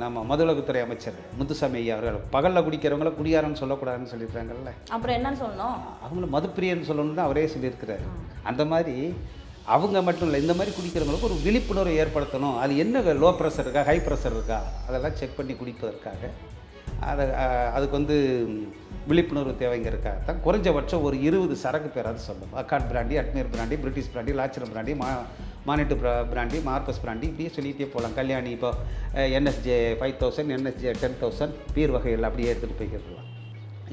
நம்ம மதுவிலக்குத்துறை அமைச்சர் முத்துசாமி ஐயா அவர்கள் பகலில் குடிக்கிறவங்கள குடியாரன்னு சொல்லக்கூடாதுன்னு சொல்லியிருக்காங்கல்ல. அப்புறம் என்னன்னு சொல்லணும்? அவங்கள மதுப்பிரியன்னு சொல்லணும்னு தான் அவரே சொல்லியிருக்கிறாரு. அந்த மாதிரி அவங்க மட்டும் இல்லை, இந்த மாதிரி குடிக்கிறவங்களுக்கு ஒரு விழிப்புணர்வு ஏற்படுத்தணும். அது என்ன லோ ப்ரெஷர் இருக்கா, ஹை ப்ரெஷர் இருக்கா, அதெல்லாம் செக் பண்ணி குடிப்பதற்காக அதுக்கு விழிப்புணர்வு தேவைங்கிறதுக்காக தான் குறைஞ்சபட்சம் ஒரு 20 சரக்கு பேராது சொல்லணும். அக்காட் பிராண்டி, அட்மீர் பிராண்டி, பிரிட்டிஷ் பிராண்டி, லாச்சரம் பிராண்டி, மானிட்டு பிராண்டி, மார்க்கஸ் பிராண்டி, இப்படியே சொல்லிகிட்டே போகலாம். கல்யாணி இப்போ NSJ 5000, NSJ 10,000 பீர் வகைகள் அப்படியே எடுத்துகிட்டு போய்க்கிடலாம்.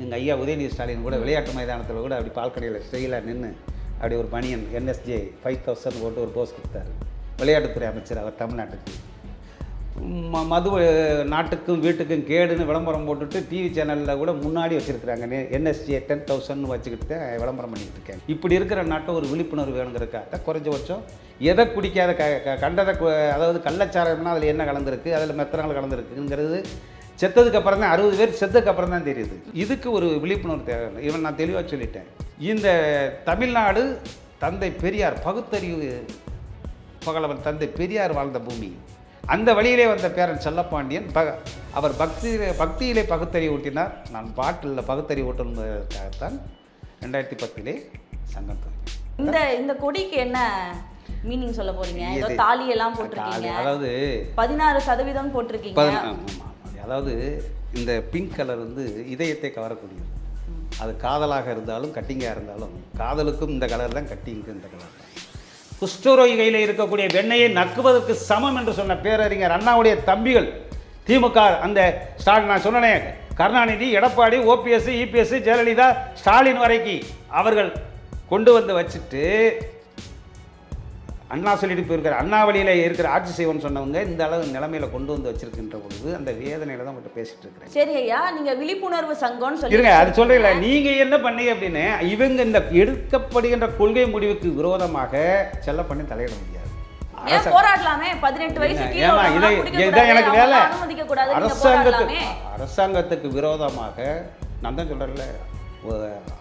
எங்கள் ஐயா உதயநிதி ஸ்டாலின் கூட விளையாட்டு மைதானத்தில் கூட அப்படி பால்கடையில் ஸ்டைலாக நின்று அப்படி ஒரு பனியன் NSJ 5000 போட்டு ஒரு போஸ் கொடுத்தாரு. விளையாட்டுத்துறை அமைச்சர் அவர் தமிழ்நாட்டுக்கு. மது நாட்டுக்கும் வீட்டுக்கும் கேடுன்னு விளம்பரம் போட்டுட்டு டிவி சேனலில் கூட முன்னாடி வச்சுருக்குறாங்க. NSJ 10,000 வச்சுக்கிட்டு தான் விளம்பரம் பண்ணிக்கிட்டு இருக்கேன். இப்படி இருக்கிற நாட்டை ஒரு விழிப்புணர்வு வேணுங்கிறதுக்காக குறைஞ்சபட்சம் எதை குடிக்காத கண்டதை, அதாவது கள்ளச்சாரம்னா அதில் என்ன கலந்துருக்கு, அதில் மெத்தனால் கலந்துருக்குங்கிறது செத்ததுக்கு அப்புறம் தான், 60 பேர் செத்ததுக்கு அப்புறம் தான் தெரியுது. இதுக்கு ஒரு விழிப்புணர்வு தேவை. இவன் நான் தெளிவாக சொல்லிட்டேன். இந்த தமிழ்நாடு தந்தை பெரியார் பகுத்தறிவு பகலவன் தந்தை பெரியார் வாழ்ந்த பூமி. அந்த வழியிலே வந்த பேரன் செல்லப்பாண்டியன் அவர் பக்தியிலே பகுத்தறிவு ஊட்டினார். நான் பாட்டில் பகுத்தறிவு ஊட்டணுங்கிறதுக்காகத்தான் 2010 சங்கம் தொடங்கினேன். இந்த கொடிக்கு என்ன மீனிங் சொல்ல போறீங்க? ஏதோ தாலி எல்லாம் போட்டிருக்கீங்க, அதாவது 16% போட்டிருக்கீங்க. அதாவது இந்த பிங்க் கலர் இதயத்தை கவரக்கூடியது. அது காதலாக இருந்தாலும் கட்டிங்காக இருந்தாலும், காதலுக்கும் இந்த கலர் தான், கட்டிங்க்கும் இந்த கலர் தான். குஷ்டரோகிகையில் இருக்கக்கூடிய வெண்ணையை நக்குவதற்கு சமம் என்று சொன்ன பேரறிஞர் அண்ணாவுடைய தம்பிகள் திமுக, அந்த ஸ்டாலின், நான் சொன்னேன், கருணாநிதி, எடப்பாடி, OPS, EPS, ஜெயலலிதா, ஸ்டாலின் வரைக்கும் அவர்கள் கொண்டு வந்து வச்சுட்டு அண்ணா சொல்லிட்டு போயிருக்கிற அண்ணா வழியில் இருக்கிற ஆட்சி செய்வோன்னு சொன்னவங்க இந்த அளவு நிலைமையில கொண்டு வந்து வச்சிருக்கின்ற பொழுது அந்த வேதனையில தான் மட்டும் பேசிட்டு இருக்கிறேன். சரி ஐயா, நீங்க விழிப்புணர்வு சங்கம்னு சொல்லுங்க, அது சொல்றீங்களா? நீங்க என்ன பண்ணீங்க அப்படின்னு இவங்க இந்த எடுக்கப்படுகின்ற கொள்கை முடிவுக்கு விரோதமாக செல்ல பண்ணி தலையிட முடியாது. போராடலாமே, 18 வயசு எனக்கு வேலை. அரசாங்கத்துக்கு விரோதமாக நான் தான் சொல்றேன்ல,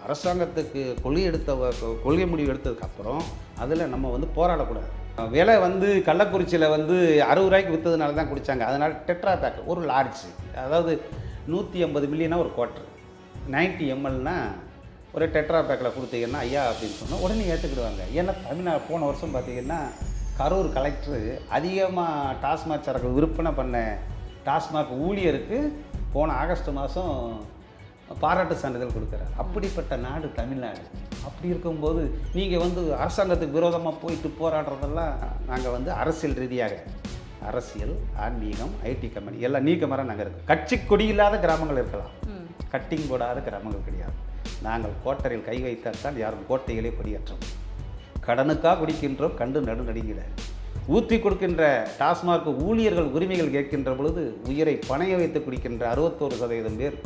அரசாங்கத்துக்கு கொள்கை முடிவு எடுத்ததுக்கு அப்புறம் அதில் நம்ம போராடக்கூடாது. விலை கள்ளக்குறிச்சியில் 60 ரூபாய்க்கு விற்றதுனால தான் குடித்தாங்க. அதனால் டெட்ரா பேக் ஒரு லார்ஜ், அதாவது 150 மில்லியனா ஒரு குவார்ட்ரு, 90 mlனா ஒரு டெட்ரா பேக்கில் கொடுத்தீங்கன்னா ஐயா அப்படின்னு சொன்னால் உடனே ஏற்றுக்கிடுவாங்க. ஏன்னா தமிழ்நாடு போன வருஷம் பார்த்திங்கன்னா கரூர் கலெக்டரு அதிகமாக டாஸ்மாக் சரக்கு விற்பனை பண்ண டாஸ்மாக் ஊழியருக்கு போன ஆகஸ்ட் மாதம் பாராட்டு சான்றிதழ் கொடுக்குறாரு. அப்படிப்பட்ட நாடு தமிழ்நாடு. அப்படி இருக்கும்போது நீங்கள் அரசாங்கத்துக்கு விரோதமாக போயிட்டு போராடுறதெல்லாம் நாங்கள் அரசியல் ரீதியாக, அரசியல், ஆன்மீகம், IT கம்பெனி எல்லாம் நீக்கமர நாங்கள் இருக்கோம். கட்சி கொடி இல்லாத கிராமங்கள் இருக்கலாம், கட்டிங் போடாத கிராமங்கள் கிடையாது. நாங்கள் கோட்டரையில் கை வைத்தால் தான் யாரும் கோட்டைகளே கொடியேற்றோம். கடனுக்காக குடிக்கின்றோம், கண்டு நடுநடுங்கிட ஊற்றி கொடுக்கின்ற டாஸ்மார்க் ஊழியர்கள் உரிமைகள் கேட்கின்ற பொழுது உயிரை பணைய வைத்து குடிக்கின்ற 61% பேர்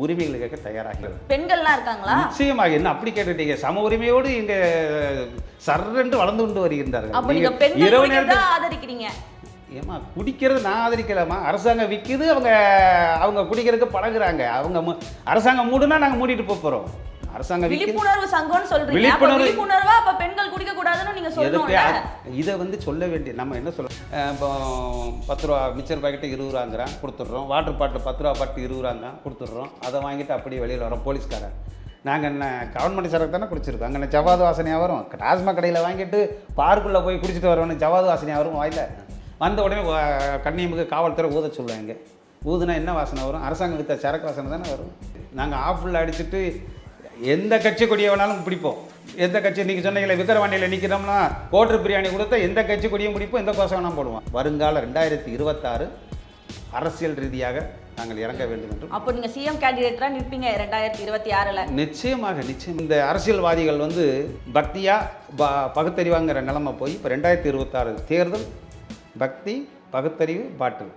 உரிமைகளை கேட்க தயாராகிறது. பெண்கள்லாம் இருக்காங்களா? நிச்சயமாக. என்ன அப்படி கேட்டுட்டீங்க? சம உரிமையோடு இங்கே சர்ரென்று வளர்ந்து கொண்டு வருகின்றார்கள். இரவு நேரத்தில் ஆதரிக்கிறீங்க. ஏமா குடிக்கிறது நான் ஆதரிக்கலாமா? அரசாங்கம் விற்கிது, அவங்க குடிக்கிறதுக்கு பழகுறாங்க. அவங்க அரசாங்கம் மூடுனா நாங்கள் மூடிட்டு போகிறோம். அரசாங்கம் விழிப்புணர்வு சங்கம்னு சொல்றீங்க. விழிப்புணர்வா அப்ப பெண்கள் குடிக்க கூடாதுன்னு நீங்க சொல்லணும். இதை சொல்ல வேண்டிய நம்ம என்ன சொல்றோம்? இப்போ 10 ரூபா மிச்சர் பாக்கெட்டு 20 ரூபாங்கிறான், கொடுத்துட்றோம். வாட்டர் பாட்டில் 10 ரூபா பாட்டு 20 ரூபாங்க கொடுத்துட்றோம். அதை வாங்கிட்டு அப்படியே வெளியில் வரோம் போலீஸ்காரன். நாங்கள் என்ன கவர்மெண்ட் சரக்கு தானே குடிச்சிருக்கோம். அங்கே ஜவாது வாசனையாக வரும். டாஸ்மாக் கடையில் வாங்கிட்டு பார்க்குள்ளே போய் குடிச்சிட்டு வரணும், ஜவாது வாசனையாக வரும் வாயில். வந்த உடனே கண்ணியமுக்கு காவல்துறை ஊத சொல்லுவாங்க. ஊதுனா என்ன வாசனை வரும்? அரசாங்கம் விற்ற சரக்கு வாசனை தானே வரும். நாங்கள் ஆஃபில் அடிச்சுட்டு எந்த கட்சி கொடியை வேணாலும் பிடிப்போம். எந்த கட்சி நீங்கள் சொன்னீங்களே விக்கிரவாண்டியில் நிற்கிறோம்னா கோட்டர் பிரியாணி கொடுத்தா எந்த கட்சி கொடியும் பிடிப்போம், எந்த கோஷம் வேணாலும் போடுவோம். வருங்கால 2026 அரசியல் ரீதியாக நாங்கள் இறங்க வேண்டும் என்று. அப்போ நீங்கள் CM கேண்டிடேட்டாக நிற்பீங்க 2026? நிச்சயமாக, நிச்சயம். இந்த அரசியல்வாதிகள் பக்தியா பகுத்தறிவாங்கிற நிலைமை போய் இப்போ 2026 தேர்தல் பக்தி, பகுத்தறிவு, பாட்டில்.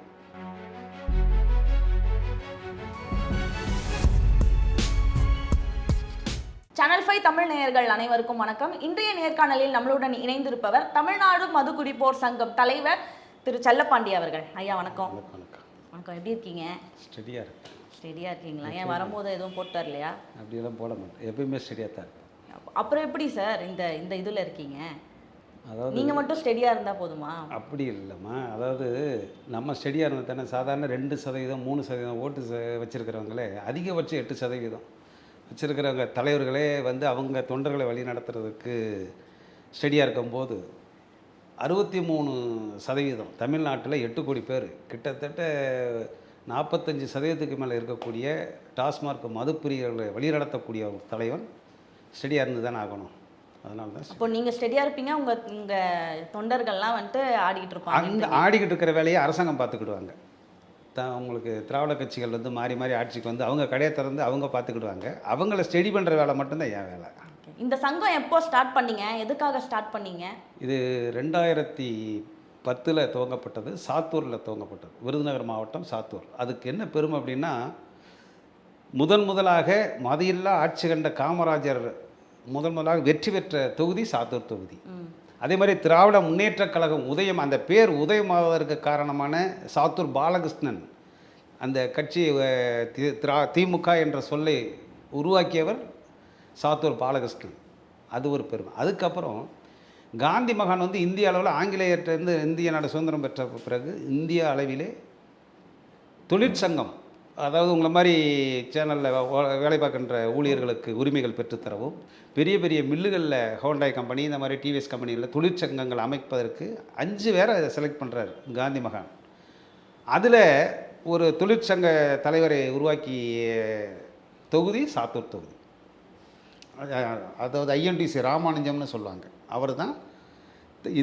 சேனல் 5 தமிழ் நேயர்கள் அனைவருக்கும் வணக்கம். இன்றைய நேர்காணலில் நம்மளுடன் இணைந்திருப்பவர் தமிழ்நாடு மது குடிப்போர் சங்கம் தலைவர் திரு செல்லப்பாண்டி அவர்கள். ஐயா வணக்கம். வணக்கம். எப்படி இருக்கீங்க? ஸ்டெடியாக இருக்கீங்களா? ஏன் வரும்போது எதுவும் போட்டு வரலையா? அப்படியெல்லாம் போட மாட்டேன், எப்பயுமே ஸ்டெடியாக தான். அப்புறம் எப்படி சார் இந்த இதில் இருக்கீங்க? அதாவது நீங்க மட்டும் ஸ்டெடியா இருந்தா போதுமா? அப்படி இல்லைம்மா. அதாவது நம்ம ஸ்டெடியாக இருந்தால் தானே. சாதாரண 2% 3% ஓட்டு வச்சுருக்கிறவங்களே அதிகபட்சம் 8% வச்சுருக்கிறவங்க தலைவர்களே வந்து அவங்க தொண்டர்களை வழி நடத்துறதுக்கு ஸ்டெடியாக இருக்கும்போது 63% தமிழ்நாட்டில் 8 கோடி பேர் கிட்டத்தட்ட 45% மேலே இருக்கக்கூடிய டாஸ்மார்க் மதுப்பிரியர்களை வழிநடத்தக்கூடிய ஒரு தலைவன் ஸ்டெடியாக இருந்து தானே ஆகணும். அதனால தான் அப்போ நீங்க ஸ்டெடியா இருப்பீங்க, உங்க உங்க தொண்டர்கள்லாம் வந்துட்டு ஆடிக்கிட்டு இருப்பாங்க. அந்த ஆடிக்கிட்டு இருக்கிற வேலையை அரசாங்கம் பார்த்துக்கிடுவாங்க. உங்களுக்கு திராவிட கட்சிகள் வந்து மாறி மாறி ஆட்சிக்கு வந்து அவங்க கடையை திறந்து அவங்க பார்த்துக்கிடுவாங்க. அவங்கள ஸ்டெடி பண்ணுற வேலை மட்டும்தான் என் வேலை. இந்த சங்கம் எப்போ ஸ்டார்ட் பண்ணீங்க? எதுக்காக ஸ்டார்ட் பண்ணீங்க? இது 2010 துவங்கப்பட்டது. சாத்தூரில் துவங்கப்பட்டது. விருதுநகர் மாவட்டம் சாத்தூர். அதுக்கு என்ன பெருமை அப்படின்னா, முதலாக மதியில்லா ஆட்சி கண்ட காமராஜர் முதலாக வெற்றி பெற்ற தொகுதி சாத்தூர் தொகுதி. அதே மாதிரி திராவிட முன்னேற்றக் கழகம் உதயம், அந்த பேர் உதயமாவதற்கு காரணமான சாத்தூர் பாலகிருஷ்ணன், அந்த கட்சி திமுக என்ற சொல்லை உருவாக்கியவர் சாத்தூர் பாலகிருஷ்ணன். அது ஒரு பெருமை. அதுக்கப்புறம் காந்தி மகான் வந்து இந்திய அளவில் ஆங்கிலேயர்கிட்டருந்து இந்திய நாடு சுதந்திரம் பெற்ற பிறகு இந்திய அளவிலே தொழிற்சங்கம், அதாவது உங்களை மாதிரி சேனலில் வேலை பார்க்கின்ற ஊழியர்களுக்கு உரிமைகள் பெற்றுத்தரவும், பெரிய பெரிய மில்லுகளில் ஹோண்டாய் கம்பெனி இந்த மாதிரி டிவிஎஸ் கம்பெனிகளில் தொழிற்சங்கங்கள் அமைப்பதற்கு 5 பேரை செலக்ட் பண்ணுறார் காந்தி மகான். அதில் ஒரு தொழிற்சங்க தலைவரை உருவாக்கிய தொகுதி சாத்தூர் தொகுதி. அதாவது ஐஎன்டிசி ராமானுஜம்னு சொல்லுவாங்க. அவர் தான்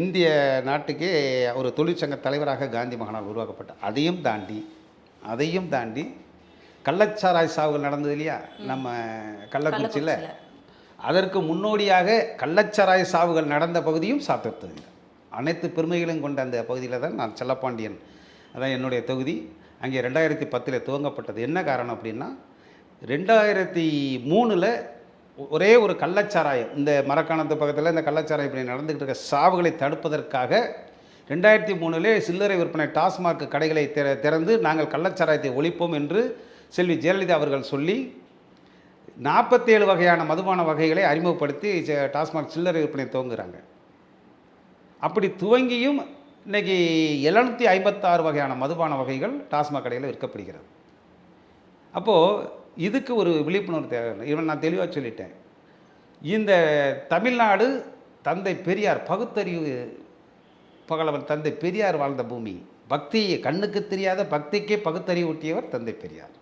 இந்திய நாட்டுக்கே ஒரு தொழிற்சங்க தலைவராக காந்தி மகானால் உருவாக்கப்பட்டார். அதையும் தாண்டி கள்ளச்சாராய் சாவுகள் நடந்தது இல்லையா நம்ம கள்ளக்குறிச்சியில், அதற்கு முன்னோடியாக கள்ளச்சாராய் சாவுகள் நடந்த பகுதியும் சாத்தூர் தொகுதி. அனைத்து பெருமைகளும் கொண்ட அந்த பகுதியில் தான் நான் செல்லப்பாண்டியன், அதான் என்னுடைய தொகுதி. அங்கே 2010 துவங்கப்பட்டது. என்ன காரணம் அப்படின்னா, 2003 ஒரே ஒரு கள்ளச்சாராயம், இந்த மரக்காணத்து பக்கத்தில் இந்த கள்ளச்சாராயம் இப்படி நடந்துக்கிட்டு இருக்க சாவுகளை தடுப்பதற்காக 2003 சில்லறை விற்பனை டாஸ்மார்க் கடைகளை திறந்து நாங்கள் கள்ளச்சாராயத்தை ஒழிப்போம் என்று செல்வி ஜெயலலிதா அவர்கள் சொல்லி 47 வகையான மதுபான வகைகளை அறிமுகப்படுத்தி டாஸ்மார்க் சில்லறை விற்பனை துவங்குறாங்க. அப்படி துவங்கியும் இன்றைக்கி 756 வகையான மதுபான வகைகள் டாஸ்மாக் கடையில் விற்கப்படுகிறது. அப்போது இதுக்கு ஒரு விழிப்புணர்வு தேவை. இவன் நான் தெளிவாக சொல்லிட்டேன். இந்த தமிழ்நாடு தந்தை பெரியார் பகுத்தறிவு பகலவன் தந்தை பெரியார் வாழ்ந்த பூமி. பக்தியை கண்ணுக்கு தெரியாத பக்திக்கே பகுத்தறிவு ஊட்டியவர் தந்தை பெரியார்.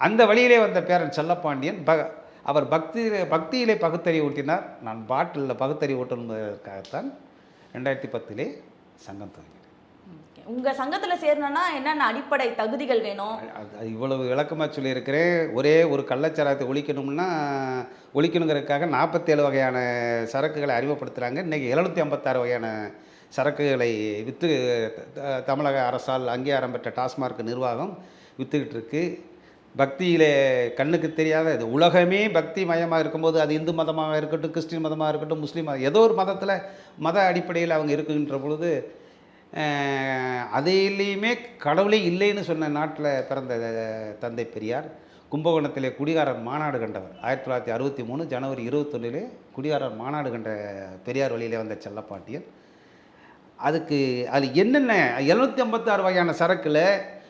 அந்த வழியிலே வந்த பேரன் செல்லப்பாண்டியன் அவர் பக்தியிலே பகுத்தறிவு ஊட்டினார். நான் பாட்டிலில் பகுத்தறிவு ஊட்டணுங்கிறதுக்காகத்தான் 2010 சங்கம் துவங்கினேன். உங்க சங்கத்துல சேரணும்னா என்னென்ன அடிப்படை தகுதிகள் வேணும்? இவ்வளவு விளக்கமாக சொல்லியிருக்கிறேன். ஒரே ஒரு கள்ளச்சாராயத்தை ஒழிக்கணுங்கிறதுக்காக 47 வகையான சரக்குகளை அறிமுகப்படுத்துகிறாங்க. இன்றைக்கி 756 வகையான சரக்குகளை விற்று தமிழக அரசால் அங்கீகாரம் பெற்ற டாஸ்மார்க் நிர்வாகம் விற்றுக்கிட்டு இருக்கு. பக்தியிலே கண்ணுக்கு தெரியாத இது உலகமே பக்தி மயமாக இருக்கும்போது, அது இந்து மதமாக இருக்கட்டும், கிறிஸ்டின் மதமாக இருக்கட்டும், முஸ்லீம் ஏதோ ஒரு மதத்தில் மத அடிப்படையில் அவங்க இருக்குகின்ற பொழுது, அதையிலையுமே கடவுளே இல்லைன்னு சொன்ன நாட்டில் பிறந்த தந்தை பெரியார் கும்பகோணத்திலே குடிகாரர் மாநாடு கண்டவர். 1963 ஜனவரி 21 குடிகாரர் மாநாடு கண்ட பெரியார் வழியிலே வந்த செல்லப்பாண்டியன். அது என்னென்ன 756 வகையான சரக்கில்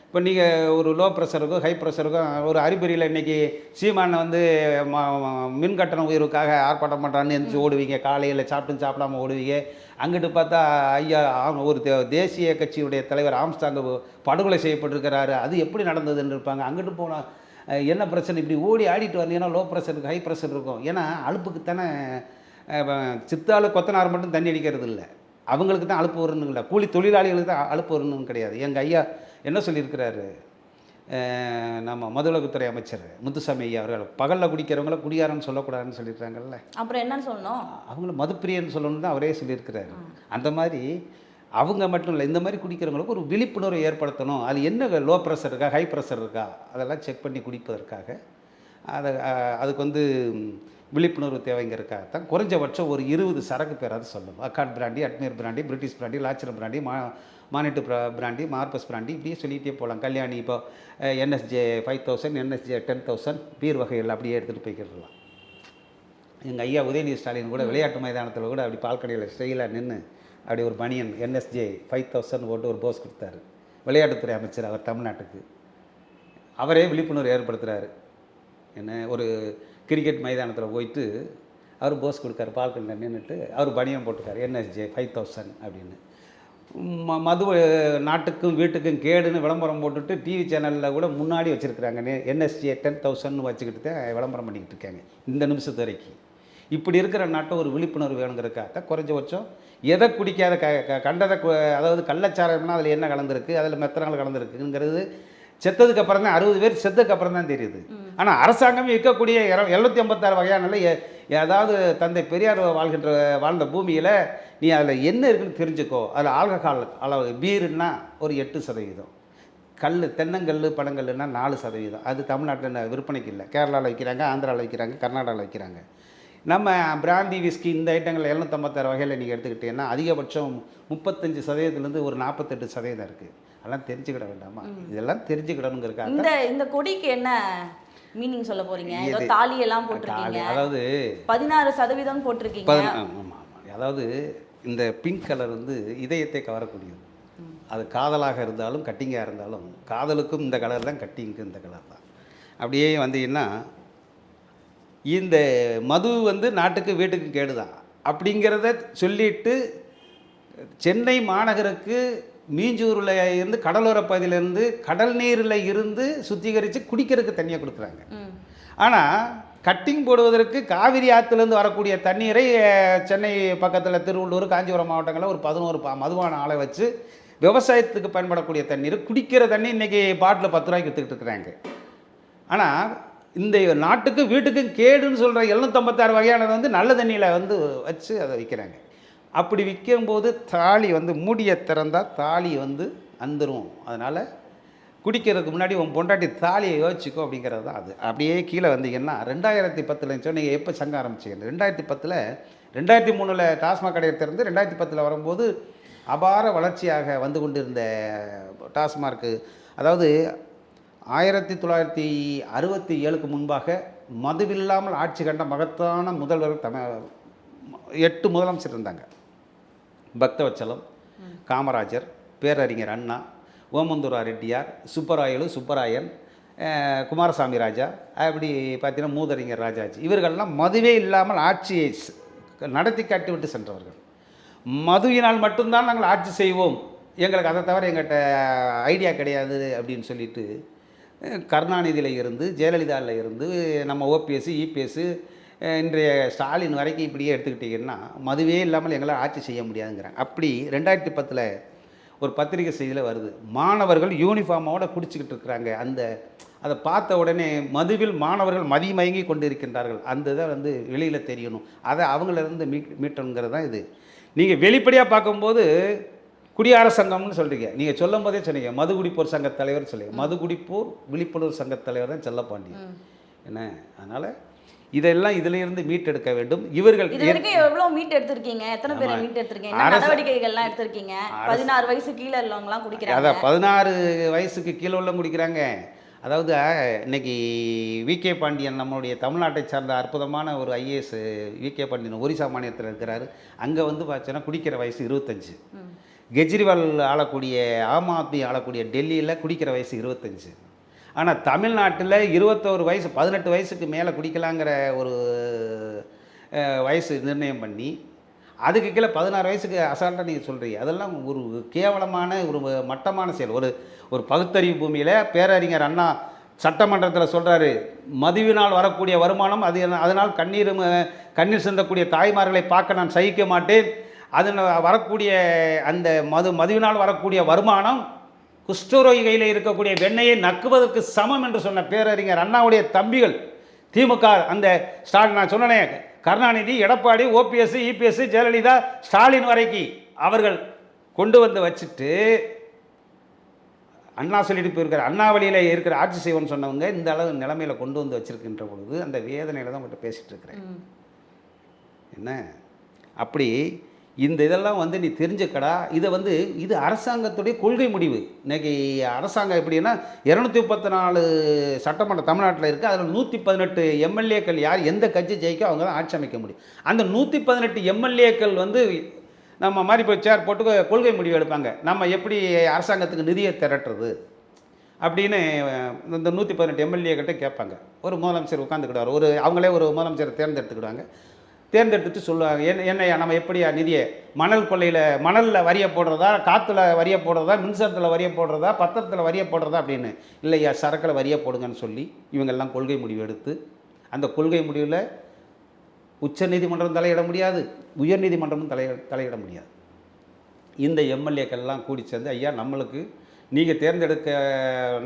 இப்போ நீங்கள் ஒரு லோ ப்ரெஷருக்கும் ஹை ப்ரெஷருக்கும் ஒரு அறிகுறியில் இன்றைக்கி சீமானை வந்து மின் கட்டண உயர்வுக்காக ஆர்ப்பாட்டம் பண்ணுறான்னு எழுந்துச்சு ஓடுவீங்க. காலையில் சாப்பிடாமல் ஓடுவீங்க. அங்கிட்டு பார்த்தா ஐயா ஒரு தேசிய கட்சியுடைய தலைவர் ஆம்ஸ்டாங் படுகொலை செய்யப்பட்டிருக்கிறாரு, அது எப்படி நடந்ததுன்னு இருப்பாங்க. அங்கிட்டு போனால் என்ன பிரச்சனை, இப்படி ஓடி ஆடிட்டு வந்தீங்கன்னா லோ ப்ரெஷருக்கு ஹை ப்ரெஷர் இருக்கும். ஏன்னா அலுப்புக்கு தானே சித்தாள் கொத்தனார் மட்டும் தண்ணி அடிக்கிறது இல்லை, அவங்களுக்கு தான் அலுப்பு வரணும் இல்லை, கூலி தொழிலாளிகளுக்கு தான் அலுப்பு வரணும்னு கிடையாது. எங்கள் ஐயா என்ன சொல்லியிருக்கிறாரு, நம்ம மதுவிலக்குத்துறை அமைச்சர் முத்துசாமி ஐயா அவர்கள் பகலில் குடிக்கிறவங்கள குடியாரன்னு சொல்லக்கூடாதுன்னு சொல்லியிருக்காங்கல்ல, அப்புறம் என்னன்னு சொல்லணும், அவங்கள மதுப்பிரியன்னு சொல்லணும்னு தான் அவரே சொல்லியிருக்கிறாரு. அந்த மாதிரி அவங்க மட்டும் இல்லை, இந்த மாதிரி குடிக்கிறவங்களுக்கு ஒரு விழிப்புணர்வை ஏற்படுத்தணும். அது என்ன லோ ப்ரெஷர் இருக்கா ஹை ப்ரெஷர் இருக்கா அதெல்லாம் செக் பண்ணி குடிப்பதற்காக அதுக்கு வந்து விழிப்புணர்வு தேவைங்கிறதுக்காகத்தான் குறைஞ்சபட்சம் ஒரு 20 சரக்கு பேராது சொல்லணும். அக்காட் பிராண்டி, அட்மீர் பிராண்டி, பிரிட்டிஷ் பிராண்டி, லாச்சரம் பிராண்டி, மானிட்டு பிராண்டி, மார்பஸ் பிராண்டி, இப்படியே சொல்லிகிட்டே போகலாம். கல்யாணி இப்போ NSJ 5000, NSJ 10,000 பீர் வகைகள் அப்படியே எடுத்துகிட்டு போய்க்கிடலாம். எங்கள் ஐயா உதயநிதி ஸ்டாலின் கூட விளையாட்டு மைதானத்தில் கூட அப்படி பால்கடையில் ஸ்டைலாக நின்று அப்படி ஒரு பனியன் NSJ 5000 போட்டு ஒரு போஸ் கொடுத்தாரு. விளையாட்டுத்துறை அமைச்சர் அவர் தமிழ்நாட்டுக்கு. அவரே விழிப்புணர்வு ஏற்படுத்துகிறாரு. என்ன ஒரு கிரிக்கெட் மைதானத்தில் போயிட்டு அவர் போஸ் கொடுக்காரு, பால்கடையில் நின்றுட்டு அவர் பனியன் போட்டுக்கார் NSJ 5000 அப்படின்னு. மது நாட்டுக்கும் வீட்டுக்கும் கேடுன்னு விளம்பரம் போட்டுட்டு டிவி சேனலில் கூட முன்னாடி வச்சுருக்குறாங்க. NSJ 10,000 வச்சுக்கிட்டு தான் விளம்பரம் பண்ணிக்கிட்டு இருக்காங்க இந்த நிமிஷத்து வரைக்கும். இப்படி இருக்கிற நாட்டை ஒரு விழிப்புணர்வு வேணுங்கிறதுக்காக குறைஞ்சபட்சம் எதை குடிக்காத கண்டதை அதாவது கள்ளச்சாரம்னா அதில் என்ன கலந்துருக்கு, அதில் மெத்தனால் கலந்துருக்குங்கிறது செத்ததுக்கு அப்புறம் தான் 60 பேர் செத்ததுக்கு அப்புறம் தான் தெரியுது. ஆனால் அரசாங்கமே விற்கக்கூடிய 756 வகையானல அதாவது தந்தை பெரியார் வாழ்ந்த பூமியில் நீ அதில் என்ன இருக்குன்னு தெரிஞ்சுக்கோ. அதில் ஆல்கஹால் அளவு பீருன்னா ஒரு 8%, கல் தென்னங்கல் பனங்கல்லுன்னா 4%. அது தமிழ்நாட்டில் விற்பனைக்கு இல்லை. கேரளாவில் விற்கிறாங்க, ஆந்திராவில் விற்கிறாங்க, கர்நாடகாவில் விற்கிறாங்க. நம்ம பிராந்தி விஸ்கி இந்த ஐட்டங்கள் 756 வகையில் நீங்கள் எடுத்துக்கிட்டீங்கன்னா அதிகபட்சம் 35%லேருந்து ஒரு 48% இருக்குது. அதெல்லாம் தெரிஞ்சுக்கிட வேண்டாமா? இதெல்லாம் தெரிஞ்சுக்கிடணுங்கிறதுக்காக இந்த கொடிக்கு என்ன மீனிங் சொல்ல போறீங்க? ஏதோ தாலி எல்லாம் போட்டிருக்கீங்க, அதாவது 16% போட்டிருக்கீங்க. ஆமாம், அதாவது இந்த பிங்க் கலர் வந்து இதயத்தை கவரக்கூடியது. அது காதலாக இருந்தாலும் கட்டிங்காக இருந்தாலும் காதலுக்கும் இந்த கலர் தான், கட்டிங்க்கும் இந்த கலர் தான். அப்படியே வந்தீங்கன்னா இந்த மது வந்து நாட்டுக்கு வீட்டுக்கு கேடு தான் அப்படிங்கிறத சொல்லிட்டு சென்னை மாநகருக்கு மீஞ்சூரில் இருந்து கடலோர பகுதியிலேருந்து கடல் நீரில் இருந்து சுத்திகரித்து குடிக்கிறதுக்கு தண்ணியை கொடுக்குறாங்க. ஆனால் கட்டிங் போடுவதற்கு காவிரி ஆற்றுலேருந்து வரக்கூடிய தண்ணீரை சென்னை பக்கத்தில் திருவள்ளூர் காஞ்சிபுரம் மாவட்டங்களில் ஒரு 11 மதுபான ஆலை வச்சு விவசாயத்துக்கு பயன்படக்கூடிய தண்ணீர் குடிக்கிற தண்ணி இன்றைக்கி பாட்டில் 10 ரூபாய்க்கு விற்றுக்கிட்டு இருக்கிறாங்க. ஆனால் இந்த நாட்டுக்கு வீட்டுக்கும் கேடுன்னு சொல்கிற 756 வகையானது வந்து நல்ல தண்ணியில் வந்து வச்சு அதை விற்கிறாங்க. அப்படி விற்கும்போது தாலி வந்து மூடியை திறந்தால் தாலி வந்து அந்துரும். அதனால் குடிக்கிறதுக்கு முன்னாடி உன் பொண்டாட்டி தாலியை யோசிச்சுக்கோ அப்படிங்கிறது தான் அது. அப்படியே கீழே வந்தீங்கன்னா 2010 சொன்னீங்க எப்போ சங்கம் ஆரம்பிச்சிங்க? 2010 2003 டாஸ்மாக் கடையை திறந்து 2010 வரும்போது அபார வளர்ச்சியாக வந்து கொண்டிருந்த டாஸ்மார்க்கு, அதாவது 1967க்கு முன்பாக மதுவில்லாமல் ஆட்சி கண்ட மகத்தான முதல்வர்கள் 8 முதலமைச்சர் இருந்தாங்க. பக்தவச்சலம், காமராஜர், பேரறிஞர் அண்ணா, ஓமந்தூரா ரெட்டியார், சுப்பராயன், குமாரசாமி ராஜா, அப்படி பார்த்தீங்கன்னா மூதறிஞர் ராஜாஜி. இவர்கள்லாம் மதுவே இல்லாமல் ஆட்சியை நடத்தி காட்டிவிட்டு சென்றவர்கள். மதுவினால் மட்டும்தான் நாங்கள் ஆட்சி செய்வோம், எங்களுக்கு அதை தவிர எங்கள்கிட்ட ஐடியா கிடையாது அப்படின்னு சொல்லிட்டு கருணாநிதியில் இருந்து ஜெயலலிதாவில் இருந்து நம்ம OPS EPS இன்றைய ஸ்டாலின் வரைக்கும் இப்படியே எடுத்துக்கிட்டிங்கன்னா மதுவே இல்லாமல் எங்களால் ஆட்சி செய்ய முடியாதுங்கிறாங்க. அப்படி 2010 ஒரு பத்திரிகை செய்தியில் வருது, மாணவர்கள் யூனிஃபார்மோடு குடிச்சிக்கிட்டு இருக்கிறாங்க. அதை பார்த்த உடனே மதுவில் மாணவர்கள் மதிமயங்கி கொண்டு இருக்கின்றார்கள். அந்த இதை வந்து வெளியில் தெரியணும், அதை அவங்களிருந்து மீட்டணுங்கிறது தான் இது. நீங்கள் வெளிப்படையாக பார்க்கும்போது குடியார சங்கம்னு சொல்கிறீங்க, நீங்கள் சொல்லும் போதே சொன்னீங்க மது குடிப்போர் சங்க தலைவர் சொல்லுங்க. மது குடிப்போர் விழிப்புணர்வு சங்க தலைவர் தான் செல்லப்பாண்டியன். என்ன, அதனால் இதெல்லாம் இதில் இருந்து மீட்டெடுக்க வேண்டும். இவர்கள் எவ்வளோ மீட் எடுத்திருக்கீங்க? எத்தனை பேர் மீட் எடுத்திருக்கீங்க? நடவடிக்கைகள்லாம் எடுத்திருக்கீங்க? 16 வயசு கீழே உள்ளவங்கலாம் குடிக்கிறாங்க. அதான் 16 வயசுக்கு கீழே உள்ளவங்க குடிக்கிறாங்க. அதாவது இன்னைக்கு VK பாண்டியன் நம்மளுடைய தமிழ்நாட்டை சார்ந்த அற்புதமான ஒரு IAS VK பாண்டியன் ஒரிசா மாநிலத்தில் இருக்கிறாரு. அங்கே வந்து பார்த்தீங்கன்னா குடிக்கிற வயசு 25. கெஜ்ரிவால் ஆளக்கூடிய ஆம் ஆத்மி ஆளக்கூடிய டெல்லியில் குடிக்கிற வயசு 25. ஆனால் தமிழ்நாட்டில் 21 வயசு 18 வயசுக்கு மேலே குடிக்கலாங்கிற ஒரு வயசு நிர்ணயம் பண்ணி அதுக்கு கீழே 16 வயசுக்கு அசால்ட்டாக நீங்கள் சொல்கிறீங்க. அதெல்லாம் ஒரு கேவலமான ஒரு மட்டமான செயல். ஒரு பகுத்தறிவு பூமியில் பேரறிஞர் அண்ணா சட்டமன்றத்தில் சொல்கிறாரு, மதுவினால் வரக்கூடிய வருமானம் அதனால் கண்ணீர் சிந்தக்கூடிய தாய்மார்களை பார்க்க நான் சகிக்க மாட்டேன். அதில் வரக்கூடிய அந்த மதுவினால் வரக்கூடிய வருமானம் குஷ்டரோகி கையில் இருக்கக்கூடிய வெண்ணையை நக்குவதற்கு சமம் என்று சொன்ன பேரறிஞர் அண்ணாவுடைய தம்பிகள் திமுக, அந்த ஸ்டாலின், நான் சொன்னேன் கருணாநிதி, எடப்பாடி, OPS EPS ஜெயலலிதா ஸ்டாலின் வரைக்கும் அவர்கள் கொண்டு வந்து வச்சுட்டு அண்ணா சொல்லிட்டு போயிருக்கார். அண்ணா வழியில் இருக்கிற ஆட்சி செய்வோன்னு சொன்னவங்க இந்த அளவு நிலைமையில் கொண்டு வந்து வச்சுருக்கின்ற பொழுது அந்த வேதனையில் தான் உங்கள்கிட்ட பேசிகிட்டு இருக்கிறேன். என்ன, அப்படி இந்த இதெல்லாம் வந்து நீ தெரிஞ்சுக்கடா. இதை வந்து இது அரசாங்கத்துடைய கொள்கை முடிவு. இன்னைக்கு அரசாங்கம் எப்படின்னா 234 சட்டமன்ற தமிழ்நாட்டில் இருக்குது. அதில் 118 எம்எல்ஏக்கள் யார் எந்த கட்சி ஜெயிக்கோ அவங்க தான் ஆட்சி அமைக்க முடியும். அந்த 118 எம்எல்ஏக்கள் வந்து நம்ம மாதிரி போய் சேர் போட்டு கொள்கை முடிவு எடுப்பாங்க. நம்ம எப்படி அரசாங்கத்துக்கு நிதியை திரட்டுறது அப்படின்னு இந்த 118 எம்எல்ஏ கிட்ட கேட்பாங்க. ஒரு முதலமைச்சர் உட்காந்துக்கிடுவார். அவங்களே ஒரு முதலமைச்சரை தேர்ந்தெடுத்துக்கிடுவாங்க. தேர்ந்தெடுத்துட்டு சொல்லுவாங்க, என்னையா நம்ம எப்படியா நிதியை மணலில் வரியை போடுறதா, காற்றுல வரியை போடுறதா, மின்சாரத்தில் வரியை போடுறதா, பத்திரத்தில் வரியை போடுறதா அப்படின்னு. இல்லையா சரக்கில் வரியை போடுங்கன்னு சொல்லி இவங்கெல்லாம் கொள்கை முடிவு எடுத்து அந்த கொள்கை முடிவில் உச்ச நீதிமன்றம் தலையிட முடியாது, உயர் நீதிமன்றமும் தலையிட முடியாது. இந்த எம்எல்ஏக்கள்லாம் கூடி சேர்ந்து ஐயா நம்மளுக்கு நீங்கள் தேர்ந்தெடுக்க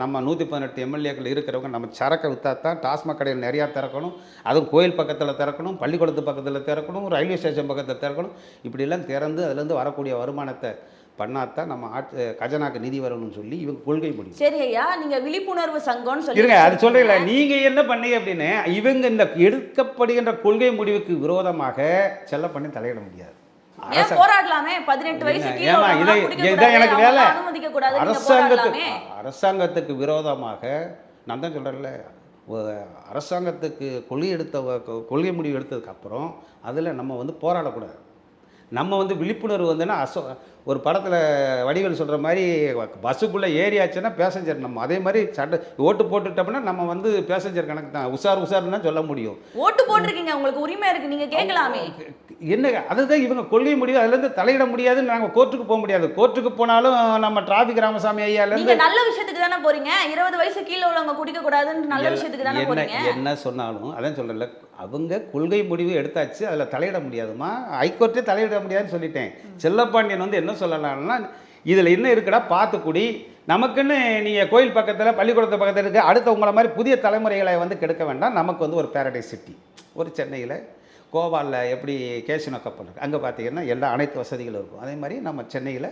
நம்ம 118 எம்எல்ஏக்கள் இருக்கிறவங்க நம்ம சரக்கை விற்றா தான் டாஸ்மாக் கடையில் நிறையா திறக்கணும், அதுவும் கோயில் பக்கத்தில் திறக்கணும், பள்ளிக்கூடத்து பக்கத்தில் திறக்கணும், ரயில்வே ஸ்டேஷன் பக்கத்தில் திறக்கணும். இப்படிலாம் திறந்து அதுலேருந்து வரக்கூடிய வருமானத்தை பண்ணாதான் நம்ம கஜனாக்கு நிதி வரணும்னு சொல்லி இவங்க கொள்கை முடியும். சரி ஐயா, நீங்க விழிப்புணர்வு சங்கம்னு சொல்லி இருங்க, அது சொல்றீங்களா நீங்க என்ன பண்ணீங்க அப்படின்னு. இவங்க இந்த எடுக்கப்படுகின்ற கொள்கை முடிவுக்கு விரோதமாக செல்ல பண்ணி தலையிட முடியாது. போராடலாமே. 18 வயசு எனக்கு வேலை. அனுமதிக்க கூடாது. அரசாங்கத்துக்கு விரோதமாக நான் தான் சொல்றேன்ல, அரசாங்கத்துக்கு கொள்கை முடிவு எடுத்ததுக்கு அப்புறம் அதில் நம்ம வந்து போராடக்கூடாது. நம்ம வந்து விழிப்புணர்வு வந்துன்னா ஒரு படத்தில் வடிவேல் சொல்கிற மாதிரி பஸ்ஸுக்குள்ளே ஏறியாச்சுன்னா பேசஞ்சர் நம்ம அதே மாதிரி ஓட்டு போட்டுட்டோம்னா நம்ம வந்து பேசஞ்சர் கணக்கு தான் உஷாருன்னு தான் சொல்ல முடியும். ஓட்டு போட்டிருக்கீங்க, உங்களுக்கு உரிமை இருக்குது, நீங்கள் கேட்கலாமே. என்ன அதுதான் இவங்க கொள்கை முடிவு. அதுலேருந்து தலையிட முடியாதுன்னு நாங்கள் கோர்ட்டுக்கு போக முடியாது. கோர்ட்டுக்கு போனாலும் நம்ம டிராஃபிக் ராமசாமி ஐயாலேருந்து நல்ல விஷயத்துக்கு தானே போகிறீங்க. 20 வயசு கீழே உள்ளவங்க குடிக்க கூடாதுன்னு நல்ல விஷயத்துக்கு தானே போகிறீங்க. என்ன சொன்னாலும் அதான் சொல்கிறேன்ல, அவங்க கொள்கை முடிவு எடுத்தாச்சு, அதில் தலையிட முடியாதுமா, ஹைகோர்ட்டே தலையிட முடியாதுன்னு சொல்லிட்டேன். செல்லப்பாண்டியன் வந்து என்ன சொல்லலாம்னா, இதில் என்ன இருக்குடா பார்த்து குடி, நமக்குன்னு நீங்கள் கோயில் பக்கத்தில் பள்ளிக்கூடத்து பக்கத்தில் இருக்க அடுத்த உங்களை மாதிரி புதிய தலைமுறைகளை வந்து கெடுக்க வேண்டாம். நமக்கு வந்து ஒரு பேரடைஸ் சிட்டி, ஒரு சென்னையில் கோவாலில் எப்படி கேசினோ கப்பல் இருக்குது, அங்கே பார்த்தீங்கன்னா அனைத்து வசதிகளும் இருக்கும். அதே மாதிரி நம்ம சென்னையில்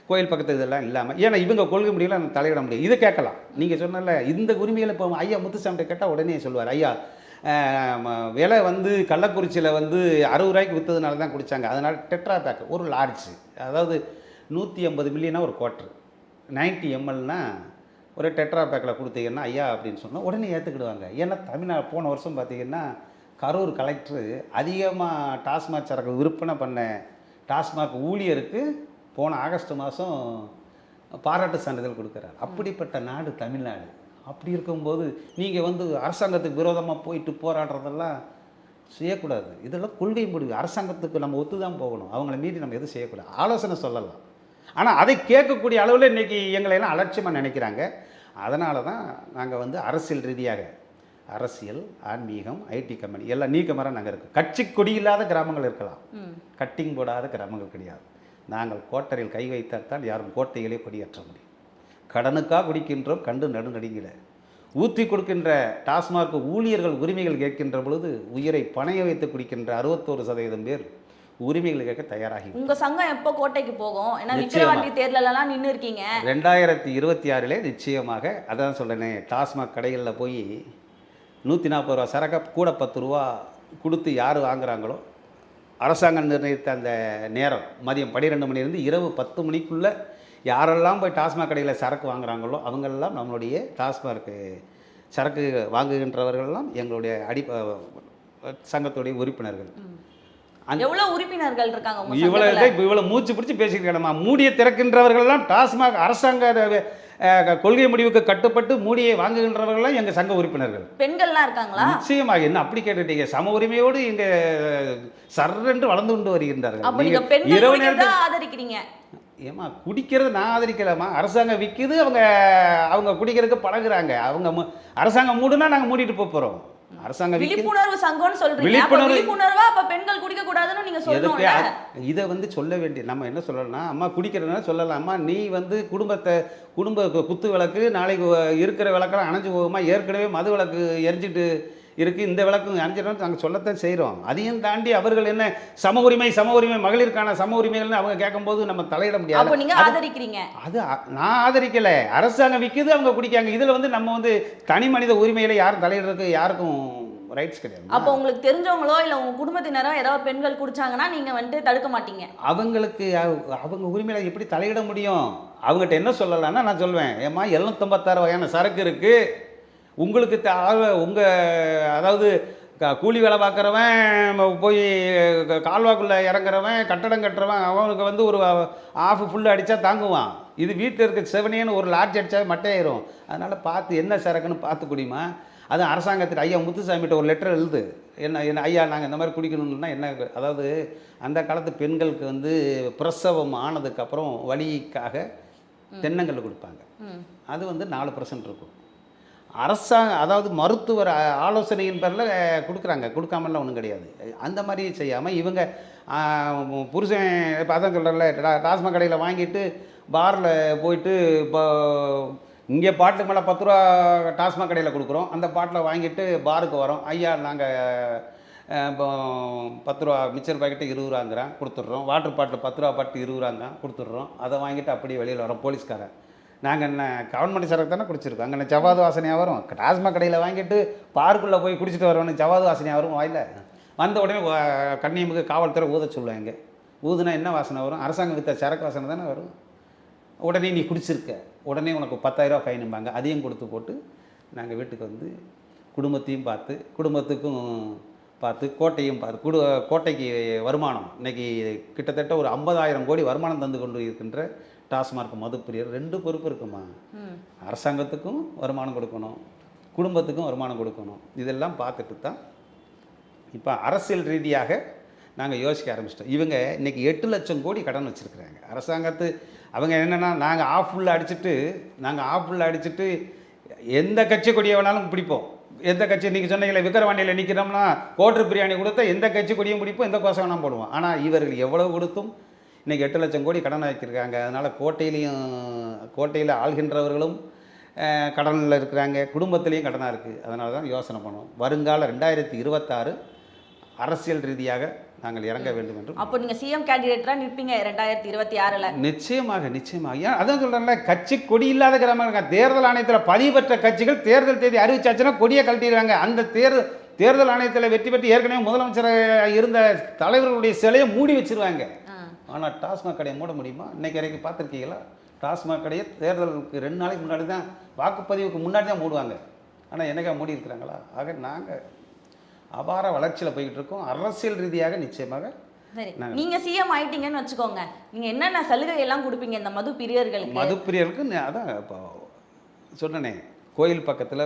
கோயில் பக்கத்து இதெல்லாம் இல்லாமல், ஏன்னா இவங்க கொள்கை முடியல நம்ம தலையிட முடியும். இதை கேட்கலாம். நீங்கள் சொன்னல இந்த உரிமைகளை இப்போ ஐயா முத்துசாமிட்ட கேட்டால் உடனே சொல்லுவார், ஐயா விலை வந்து கள்ளக்குறிச்சியில் வந்து 60 ரூபாய்க்கு விற்றதுனால தான் குடித்தாங்க, அதனால் டெட்ரா பேக் ஒரு லார்ஜ், அதாவது 150 மில்லியனா ஒரு குவார்ட்ரு, 90 mlனா ஒரு டெட்ரா பேக்கில் கொடுத்தீங்கன்னா ஐயா அப்படின்னு சொன்னால் உடனே ஏற்றுக்கிடுவாங்க. ஏன்னா தமிழ்நாடு போன வருஷம் பார்த்திங்கன்னா கரூர் கலெக்டரு அதிகமாக டாஸ்மாக் சரக்கு விற்பனை பண்ண டாஸ்மாக் ஊழியருக்கு போன ஆகஸ்ட் மாதம் பாராட்டு சான்றிதழ் கொடுக்குறாரு. அப்படிப்பட்ட நாடு தமிழ்நாடு. அப்படி இருக்கும்போது நீங்கள் வந்து அரசாங்கத்துக்கு விரோதமாக போயிட்டு போராடுறதெல்லாம் செய்யக்கூடாது. இதெல்லாம் கொள்கை முடிவு. அரசாங்கத்துக்கு நம்ம ஒத்து தான் போகணும். அவங்கள மீறி நம்ம எதுவும் செய்யக்கூடாது. ஆலோசனை சொல்லலாம். ஆனால் அதை கேட்கக்கூடிய அளவில் இன்றைக்கி எங்களையெல்லாம் அலட்சியமாக நினைக்கிறாங்க. அதனால தான் நாங்கள் வந்து அரசியல் ரீதியாக அரசியல், ஆன்மீகம், ஐடி கம்பெனி எல்லாம் நீக்கமரம் நாங்கள் இருக்கோம். கட்சி கொடி இல்லாத கிராமங்கள் இருக்கலாம், கட்டிங் போடாத கிராமங்கள் கிடையாது. நாங்கள் கோட்டரையில் கை வைத்தால் தான் யாரும் கோட்டைகளே கொடியேற்ற முடியும். கடனுக்காக குடிக்கின்றோம், கண்டு நடுநடுங்கிட ஊற்றி கொடுக்கின்ற டாஸ்மாக் ஊழியர்கள் உரிமைகள் கேட்கின்ற பொழுது உயிரை பணைய வைத்து குடிக்கின்ற 61% பேர் உரிமைகள் கேட்க தயாராகி. உங்க சங்கம் எப்போ கோட்டைக்கு போகும்? ஏன்னா விக்கிரவாண்டி தேர்தலெல்லாம் நின்று இருக்கீங்க. 2026 நிச்சயமாக. அதான் சொல்கிறேனே, டாஸ்மாக் கடைகளில் போய் 140 ரூபா சரக்கை கூட 10 ரூபா கொடுத்து யார் வாங்குகிறாங்களோ, அரசாங்கம் நிர்ணயித்த அந்த நேரம் மதியம் 12 மணிலேருந்து இரவு 10 மணிக்குள்ளே யாரெல்லாம் போய் டாஸ்மாக் கடையில் சரக்கு வாங்குகிறாங்களோ அவங்களெல்லாம் நம்மளுடைய டாஸ்மாக் சரக்கு வாங்குகின்றவர்கள்லாம் எங்களுடைய சங்கத்துடைய உறுப்பினர்கள். எவ்வளோ உறுப்பினர்கள் இருக்காங்க? இவ்வளோ மூச்சு பிடிச்சி பேசிக்கிறேன்மா. மூடிய திறக்கின்றவர்கள்லாம் டாஸ்மாக் அரசாங்க கொள்கை முடிவுக்கு கட்டுப்பட்டு மூடியை வாங்குகின்றவர்கள்லாம் எங்கள் சங்க உறுப்பினர்கள். பெண்கள்லாம் இருக்காங்களா? நிச்சயமாக. என்ன அப்படி கேட்டுட்டீங்க? சம உரிமையோடு இங்கே சர்ரென்று வளர்ந்து கொண்டு வருகின்றார்கள். இரவு நேரத்தில் ஆதரிக்கிறீங்க? ஏமா குடிக்கிறது நான் ஆதரிக்கலாமா? அரசாங்கம் விற்கிது, அவங்க குடிக்கிறதுக்கு பழகுறாங்க. அவங்க அரசாங்கம் மூடுனா நாங்கள் மூடிட்டு போகிறோம். அரசாங்கம் விழிப்புணர்வு சங்கம்னு சொல்றீங்க. விழிப்புணர்வா அப்ப பெண்கள் குடிக்க கூடாதுன்னு நீங்க சொல்லணும்ல. இதை வந்து சொல்ல வேண்டிய நம்ம என்ன சொல்லணும்னா, அம்மா குடிக்கிறதுனால சொல்லலாமா, நீ வந்து குடும்ப குத்து விளக்கு நாளைக்கு இருக்கிற விளக்கெல்லாம் அணைஞ்சு போகுமா, ஏற்கனவே மது விளக்கு எரிஞ்சிட்டு இருக்குது, இந்த விளக்கு அணைஞ்சிடணும் நாங்கள் சொல்லத்தான் செய்கிறோம். அதையும் தாண்டி அவர்கள் என்ன சம உரிமை மகளிருக்கான சம உரிமைகள்னு அவங்க கேட்கும்போது நம்ம தலையிட முடியாது. அப்போ நீங்க ஆதரிக்கிறீங்க? அது நான் ஆதரிக்கலை. அரசாங்கம் விற்கிது, அவங்க குடிக்காங்க. இதில் வந்து நம்ம வந்து தனி மனித உரிமைகளை யாரும் தலையிடுறதுக்கு யாருக்கும் ரைட்ஸ் கிடையாது. அப்போ உங்களுக்கு தெரிஞ்சவங்களோ இல்லை உங்கள் குடும்பத்தினரோ ஏதாவது பெண்கள் குடிச்சாங்கன்னா நீங்கள் வந்துட்டு தடுக்க மாட்டீங்க? அவங்களுக்கு அவங்க உரிமையில எப்படி தலையிட முடியும்? அவங்ககிட்ட என்ன சொல்லலாம்னா நான் சொல்வேன், ஏம்மா 756 வகையான சரக்கு இருக்குது, உங்களுக்கு உங்கள் அதாவது கூலி வேலை பார்க்குறவன் போய் கால்வாக்குள்ளே இறங்குறவன் கட்டடம் கட்டுறவன் அவனுக்கு வந்து ஒரு ஆஃப் ஃபுல்லு அடித்தா தாங்குவான். இது வீட்டில் இருக்க செவனேன்னு ஒரு லாட்ஜ் அடித்தா மட்டையாயிரும். அதனால் பார்த்து என்ன சரக்குன்னு பார்த்து குடிமா. அதுவும் அரசாங்கத்துக்கு ஐயா முத்துசாமிகிட்ட ஒரு லெட்டர் எழுது, என்ன ஐயா நாங்கள் இந்த மாதிரி குடிக்கணும்னா என்ன. அதாவது அந்த காலத்து பெண்களுக்கு வந்து பிரசவம் ஆனதுக்கப்புறம் வலிக்காக தென்னங்கல் கொடுப்பாங்க. அது வந்து 4% இருக்கும். அதாவது மருத்துவர் ஆலோசனையின் பேரில் கொடுக்குறாங்க, கொடுக்காமலாம் ஒன்றும் கிடையாது. அந்த மாதிரி செய்யாமல் இவங்க புருஷன் இப்போ அதான் சொல்கிறல டாஸ்மாக் கடையில் வாங்கிட்டு பாரில் போயிட்டு இப்போ இங்கே பாட்டுக்கு மேலே 10 ரூபா டாஸ்மாக் கடையில் கொடுக்குறோம், அந்த பாட்டில் வாங்கிட்டு பாருக்கு வரோம், ஐயா நாங்கள் இப்போ 10 ரூபா மிச்சர் பாக்கெட்டு 20 ரூபாங்கிறான் கொடுத்துட்றோம், வாட்டர் பாட்டில் 10 ரூபா பாட்டு 20 ரூபாங்கிறான் கொடுத்துட்றோம். அதை வாங்கிட்டு அப்படியே வெளியில் வரோம் போலீஸ்காரன், நாங்கள் என்ன கவர்மெண்ட் சரக்கு தானே குடிச்சிருக்கோம், அங்கே ஜவாது வாசனையாக வரும். டாஸ்மாக் கடையில் வாங்கிட்டு பார்க்குள்ளே போய் குடிச்சிட்டு வரணும், ஜவாது வாசனையாக வரும் வாயில். வந்த உடனே கண்ணியமுக்கு காவல்துறை ஊத சொல்லுவாங்க. ஊதுனா என்ன வாசனை வரும்? அரசாங்கம் விற்ற சரக்கு வாசனை தானே வரும். உடனே நீ குடிச்சிருக்க, உடனே உனக்கு 10,000 ரூபா ஃபைனும்பாங்க. அதையும் கொடுத்து போட்டு நாங்கள் வீட்டுக்கு வந்து குடும்பத்தையும் பார்த்து, குடும்பத்துக்கும் பார்த்து, கோட்டையும் பார்த்து, கோட்டைக்கு வருமானம் இன்றைக்கி கிட்டத்தட்ட ஒரு 50,000 கோடி வருமானம் தந்து கொண்டு இருக்கின்ற டாஸ்மார்க் மதுப்பிரியர் 2 பொறுப்பு இருக்குமா. அரசாங்கத்துக்கும் வருமானம் கொடுக்கணும், குடும்பத்துக்கும் வருமானம் கொடுக்கணும். இதெல்லாம் பார்த்துட்டு தான் இப்போ அரசியல் ரீதியாக நாங்கள் யோசிக்க ஆரம்பிச்சிட்டோம். இவங்க இன்றைக்கி 8 லட்சம் கோடி கடன் வச்சுருக்குறாங்க அரசாங்கத்து. அவங்க என்னென்னா நாங்கள் ஆஃப் ஃபுல்லாக அடிச்சுட்டு எந்த கட்சி கொடியை வேணாலும் பிடிப்போம். எந்த கட்சி நீங்கள் சொன்னீங்களே விக்கிரவாண்டியில் நிற்கிறோம்னா கோட்ரு பிரியாணி கொடுத்தா எந்த கட்சி கொடியும் பிடிப்போம், எந்த கோஷம் வேணாலும் போடுவோம். ஆனால் இவர்கள் எவ்வளவு கொடுத்தும் இன்றைக்கி 8 லட்சம் கோடி கடன் வைக்கிருக்காங்க. அதனால் கோட்டையில் ஆள்கின்றவர்களும் கடனில் இருக்கிறாங்க, குடும்பத்திலையும் கடனாக இருக்குது. அதனால தான் யோசனை பண்ணோம், வருங்கால 2026 அரசியல் ரீதியாக நாங்கள் இறங்க வேண்டும் என்று. அப்போ நீங்கள் சிஎம் கேண்டிடேட்டாக நிற்பீங்க 2026? நிச்சயமாக. ஏன் அதான் சொல்கிறேன்ல, கட்சி கொடி இல்லாத கிராமம் இருக்காங்க. தேர்தல் ஆணையத்தில் பதிவு பெற்ற கட்சிகள் தேர்தல் தேதி அறிவிச்சாச்சுன்னா கொடியை கழட்டிடுறாங்க. அந்த தேர்தல் ஆணையத்தில் வெற்றி பெற்று ஏற்கனவே முதலமைச்சராக இருந்த தலைவர்களுடைய சிலையை மூடி வச்சிருவாங்க. ஆனால் டாஸ்மாக் கடையை மூட முடியுமா? இன்றைக்கி வரைக்கும் பார்த்துருக்கீங்களா? டாஸ்மாக் கடையை தேர்தலுக்கு 2 நாளைக்கு முன்னாடி தான், வாக்குப்பதிவுக்கு முன்னாடி தான் மூடுவாங்க. ஆனால் என்னைக்கா மூடி இருக்கிறாங்களா? ஆக நாங்கள் அபார வளர்ச்சியில் போய்கிட்டு இருக்கோம். அரசியல் ரீதியாக நிச்சயமாக. சரி, நீங்கள் சிஎம் ஆயிட்டீங்கன்னு வச்சுக்கோங்க, நீங்கள் என்னென்ன சலுகை எல்லாம் கொடுப்பீங்க இந்த மது பிரியர்களுக்கு? அதான் இப்போ சொன்னனே, கோயில் பக்கத்தில்,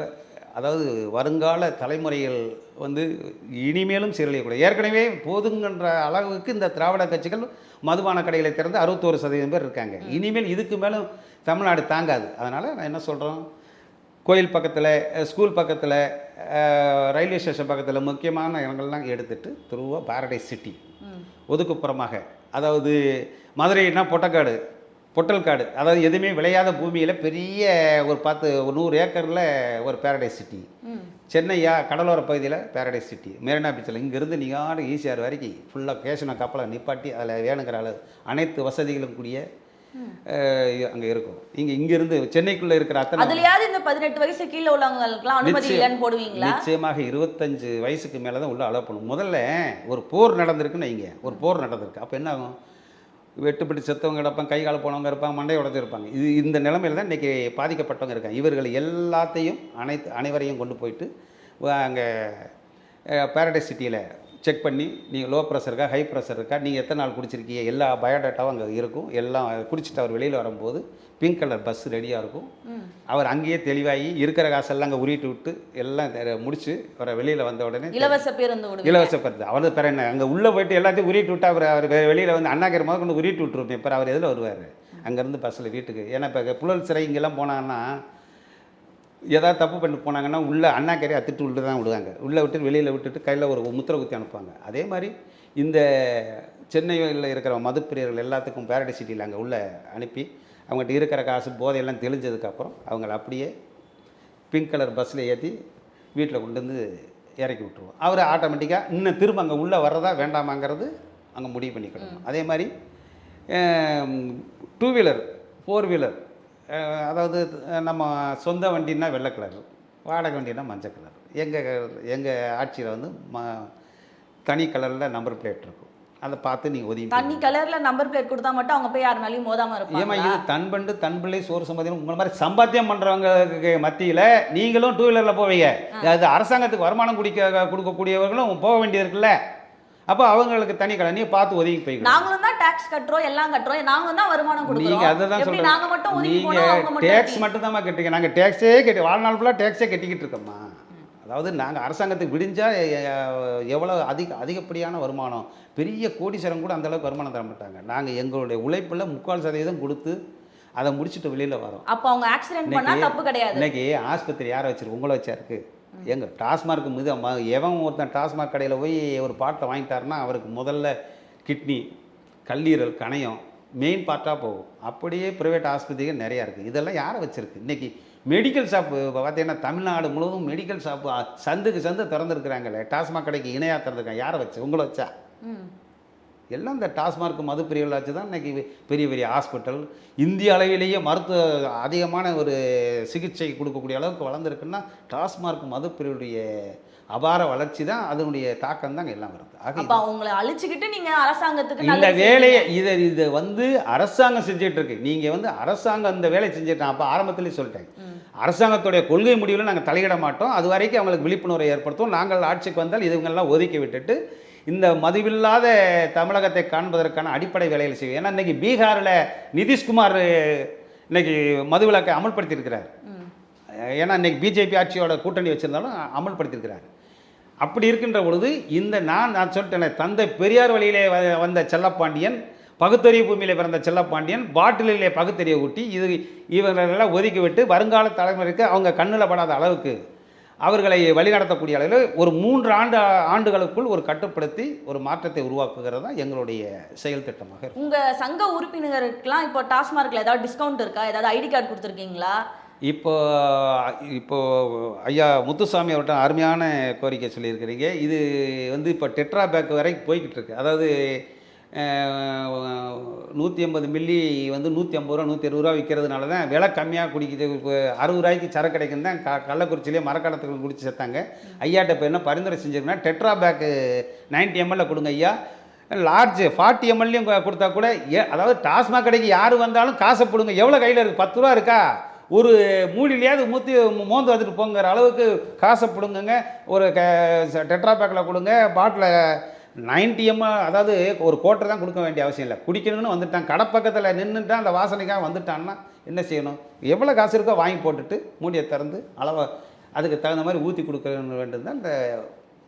அதாவது வருங்கால தலைமுறைகள் வந்து இனிமேலும் சீரழியக்கூடாது. ஏற்கனவே போதுங்கிற அளவுக்கு இந்த திராவிட கட்சிகள் மதுபான கடைகளை திறந்து 61% பேர் இருக்காங்க. இனிமேல் இதுக்கு மேலும் தமிழ்நாடு தாங்காது. அதனால் நான் என்ன சொல்கிறோம், கோயில் பக்கத்தில், ஸ்கூல் பக்கத்தில், ரயில்வே ஸ்டேஷன் பக்கத்தில் முக்கியமான இடங்கள்லாம் எடுத்துகிட்டு திருவா பாரடைஸ் சிட்டி ஒதுக்குப்புறமாக, அதாவது மதுரைனா பொட்டல் காடு, அதாவது எதுவுமே விளையாத பூமியில் பெரிய ஒரு 100 ஏக்கரில் ஒரு பேரடைஸ் சிட்டி. சென்னையா கடலோர பகுதியில் பேரடைஸ் சிட்டி, மெரினா பீச்சில் இங்கேருந்து நீங்கள் ஈசிஆர் வரைக்கும் ஃபுல்லாக கேஷனை கப்பலை நிப்பாட்டி அதில் வேணுங்கிற அளவு அனைத்து வசதிகளும் கூடிய அங்கே இருக்கும். இங்கேருந்து சென்னைக்குள்ளே இருக்கிற அதுலயாவது இந்த 18 வயசு கீழே உள்ளவங்களுக்குலாம் அனுமதி இல்லைன்னு போடுவீங்களா? நிச்சயமாக 25 வயசுக்கு மேலே தான் உள்ள அலோவ் பண்ணும். முதல்ல ஒரு போர் நடந்திருக்குன்னு வைங்க, ஒரு போர் நடந்திருக்கு, அப்போ என்ன ஆகும், வெட்டுப்பட்டு செத்தவங்க கிடப்பாங்க, கை கால போனவங்க இருப்பாங்க, மண்டை உடஞ்சிருப்பாங்க. இந்த நிலைமையில் தான் இன்றைக்கி பாதிக்கப்பட்டவங்க இருக்காங்க. இவர்கள் எல்லாத்தையும் அனைவரையும் கொண்டு போயிட்டு அங்கே பேரடைஸ் சிட்டியில் செக் பண்ணி, நீங்கள் லோ ப்ரெஷர் இருக்கா, ஹை ப்ரெஷர் இருக்கா, நீங்கள் எத்தனை நாள் குடிச்சிருக்கீங்க, எல்லா பயோடேட்டாவும் அங்கே இருக்கும். எல்லாம் குடிச்சிட்டு அவர் வெளியில் வரும்போது பிங்க் கலர் பஸ் ரெடியாக இருக்கும். அவர் அங்கேயே தெளிவாகி இருக்கிற காசெல்லாம் அங்கே உருட்டு விட்டு எல்லாம் முடிச்சு அவரை வெளியில் வந்த உடனே இலவச பேருந்து. அவரது பேர் என்ன, அங்கே உள்ளே போய்ட்டு எல்லாத்தையும் உருட்டு விட்டு அவர் வெளியில் வந்து அண்ணாக்கிற முதல் கொண்டு உருட்டு விட்டுருப்பேன். இப்போ அவர் எதில் வருவார், அங்கேருந்து பஸ்ஸில் வீட்டுக்கு. ஏன்னா இப்போ புழல் சிறை இங்கெல்லாம் போனாங்கன்னா ஏதாவது தப்பு பண்ணி போனாங்கன்னா உள்ளே அண்ணாக்கரையை அத்துட்டு உள்ளே தான் விடுவாங்க. உள்ளே விட்டு வெளியில் விட்டுட்டு கையில் ஒரு முத்திரை குத்தி அனுப்புவாங்க. அதே மாதிரி இந்த சென்னையில் இருக்கிற மதுப்பிரியர்கள் எல்லாத்துக்கும் பேரடைஸ் சிட்டியில் அங்கே உள்ள அனுப்பி அவங்ககிட்ட இருக்கிற காசு போதையெல்லாம் தெளிஞ்சதுக்கப்புறம் அவங்கள அப்படியே பிங்க் கலர் பஸ்ஸில் ஏற்றி வீட்டில் கொண்டு வந்து இறக்கி விட்டுருவோம். அவர் ஆட்டோமேட்டிக்காக இன்னும் திரும்ப அங்கே உள்ளே வர்றதா வேண்டாமாங்கிறது அங்கே முடிவு பண்ணிக்கிடணும். அதே மாதிரி 2 வீலர் 4 வீலர், அதாவது நம்ம சொந்த வண்டின்னா வெள்ளை கலர், வாடகை வண்டினா மஞ்சள் கலர், எங்கள் ஆட்சியில் வந்து தனி கலரில் நம்பர் பிளேட் இருக்கும். அதை பார்த்து நீங்கள் ஒதுங்கி தண்ணி கலர்ல நம்பர் பிளேட் கொடுத்தா மட்டும் அவங்க போய் யாருனாலையும் மோதாம ஏமா இருப்பாங்க. இது தன் பண்டு தன் பிள்ளை சோறு சம்பாதியம் உங்களை மாதிரி சம்பாத்தியம் பண்ணுறவங்களுக்கு மத்தியில் நீங்களும் 2 வீலரில் போவீங்க. அது அரசாங்கத்துக்கு வருமானம் கொடுக்கக்கூடியவர்களும் போக வேண்டியது இருக்குல்ல. அப்போ அவங்களுக்கு தனி கடை நீ பார்த்து ஒதுங்கி போய்க்கலாம். நாங்களும் தான் டாக்ஸ் கட்டுறோம், எல்லாம் கட்டுறோம், நாங்களும் தான் வருமானம் கொடுக்குறோம். நீங்கள் அதை தான் எப்படி சொல்கிறேன். நாங்க மட்டும் ஒதுங்கி போனா அவங்க நீங்கள் மட்டும் டேக்ஸ் எப்படி? மட்டும் தான் கட்டுறீங்க. நாங்கள் டேக்ஸே கட்டி வாழ்நாள் ஃபுல்லாக டேக்ஸே கட்டிக்கிட்டு இருக்கோம்மா. அதாவது நாங்கள் அரசாங்கத்துக்கு விடிஞ்சால் எவ்வளோ அதிகப்படியான வருமானம், பெரிய கோடீஸ்வரம் கூட அந்தளவுக்கு வருமானம் தர மாட்டாங்க. நாங்கள் எங்களுடைய உழைப்பில் 3/4% கொடுத்து அதை முடிச்சுட்டு வெளியில் வரோம். அப்போ அவங்க ஆக்சிடென்ட் பண்ணா தப்பு கிடையாது. இன்னைக்கு ஆஸ்பத்திரி யாரை வச்சிருக்கு? உங்களை வச்சா இருக்கு. எங்க டாஸ்மார்க் மீது எவன் ஒருத்தன் டாஸ்மாக் கடையில் போய் ஒரு பாட்டை வாங்கிட்டாருன்னா அவருக்கு முதல்ல கிட்னி, கல்லீரல், கணையம் மெயின் பார்ட்டாக போகும். அப்படியே ப்ரைவேட் ஆஸ்பத்திரிகள் நிறையா இருக்குது. இதெல்லாம் யாரை வச்சுருக்கு? இன்றைக்கி மெடிக்கல் ஷாப்பு பார்த்தீங்கன்னா தமிழ்நாடு முழுவதும் மெடிக்கல் ஷாப்பு சந்துக்கு சந்து திறந்துருக்குறாங்களே. டாஸ்மாக் கடைக்கு இணையாக திறந்துருக்காங்க. யாரை வச்சு? உங்களை வச்சா? எல்லாம் இந்த டாஸ்மார்க் மதுப்பிரிவுகள் வச்சு தான் இன்றைக்கி பெரிய பெரிய ஹாஸ்பிட்டல் இந்திய அளவிலேயே மருத்துவ அதிகமான ஒரு சிகிச்சை கொடுக்கக்கூடிய அளவுக்கு வளர்ந்துருக்குன்னா டாஸ்மார்க் மதுப்பிரிவுடைய அபார வளர்ச்சி தான், அதனுடைய தாக்கம் தான் எல்லாம் வருது. அப்ப அவங்களை அழிச்சுக்கிட்டு நீங்க அரசாங்கத்துக்கு இந்த வேலையை இதை வந்து அரசாங்கம் செஞ்சுட்டு இருக்கு. நீங்க வந்து அரசாங்கம் அந்த வேலையை செஞ்சுட்டான். அப்போ ஆரம்பத்திலேயே சொல்லிட்டேன், அரசாங்கத்துடைய கொள்கை முடிவில் நாங்கள் தலையிட மாட்டோம். அது வரைக்கும் அவங்களுக்கு விழிப்புணர்வை ஏற்படுத்தும். நாங்கள் ஆட்சிக்கு வந்தால் இதுங்கெல்லாம் ஒதுக்கி விட்டுட்டு இந்த மதுவில்லாத தமிழகத்தை காண்பதற்கான அடிப்படை வேலைகள் செய்வோம். ஏன்னா இன்றைக்கி பீகாரில் நிதிஷ்குமார் இன்னைக்கு மதுவிலக்கை அமல்படுத்தியிருக்கிறார். ஏன்னா இன்றைக்கி பிஜேபி ஆட்சியோட கூட்டணி வச்சுருந்தாலும் அமல்படுத்தியிருக்கிறார். அப்படி இருக்கின்ற பொழுது இந்த நான் சொல்லிட்டேன், தந்தை பெரியார் வழியிலே வந்த செல்லப்பாண்டியன், பகுத்தறிவு பூமியில் பிறந்த செல்லப்பாண்டியன் பாட்டிலே பகுத்தறிவை ஊட்டி இவங்களெல்லாம் ஒதுக்கி விட்டு வருங்கால தலைமுறைக்கு அவங்க கண்ணில் படாத அளவுக்கு அவர்களை வழிநடத்தக்கூடிய அளவில் ஒரு 3 ஆண்டுகளுக்குள் ஒரு கட்டுப்படுத்தி ஒரு மாற்றத்தை உருவாக்குகிறது தான் எங்களுடைய செயல் திட்டமாக இருக்கும். உங்கள் சங்க உறுப்பினர்களுக்கெல்லாம் இப்போ டாஸ்மார்க்கில் ஏதாவது டிஸ்கவுண்ட் இருக்கா? ஏதாவது ஐடி கார்டு கொடுத்துருக்கீங்களா? இப்போ ஐயா முத்துசாமி அவர்கிட்ட அருமையான கோரிக்கை சொல்லியிருக்கிறீங்க. இது வந்து இப்போ டெட்ரா பேக் வரைக்கும் போய்கிட்டு இருக்கு. அதாவது 180 மில்லி வந்து 150 ரூபா 160 ரூபா விற்கிறதுனால தான் விலை கம்மியாக குடிக்குது. 60 ரூபாய்க்கு சரக்கு கிடைக்கும் தான் கள்ளக்குறிச்சியிலே மரக்காலத்துக்கு குடிச்சு சேர்த்தாங்க. ஐயாட்ட இப்போ என்ன பரிந்துரை செஞ்சுருக்குன்னா டெட்ரா பேக்கு 90 ml கொடுங்க ஐயா, லார்ஜ் 40 ml கொடுத்தா கூட அதாவது டாஸ்மாக் கடைக்கு யார் வந்தாலும் காசை போடுங்க. எவ்வளோ கையில் இருக்குது? 10 ரூபா இருக்கா? ஒரு மூலிலையாவது மோந்து வந்துட்டு போங்கிற அளவுக்கு காசை பிடுங்குங்க. ஒரு டெட்ரா பேக்கில் கொடுங்க. பாட்டில் 90 ml அதாவது ஒரு கோட்டை தான் கொடுக்க வேண்டிய அவசியம் இல்லை. குடிக்கணும்னு வந்துட்டான், கடை பக்கத்தில் நின்றுட்டான், அந்த வாசனைக்காக வந்துட்டான்னா என்ன செய்யணும்? எவ்வளோ காசு இருக்கோ வாங்கி போட்டுட்டு மூடியை திறந்து அளவை அதுக்கு தகுந்த மாதிரி ஊற்றி கொடுக்க வேண்டியது தான் இந்த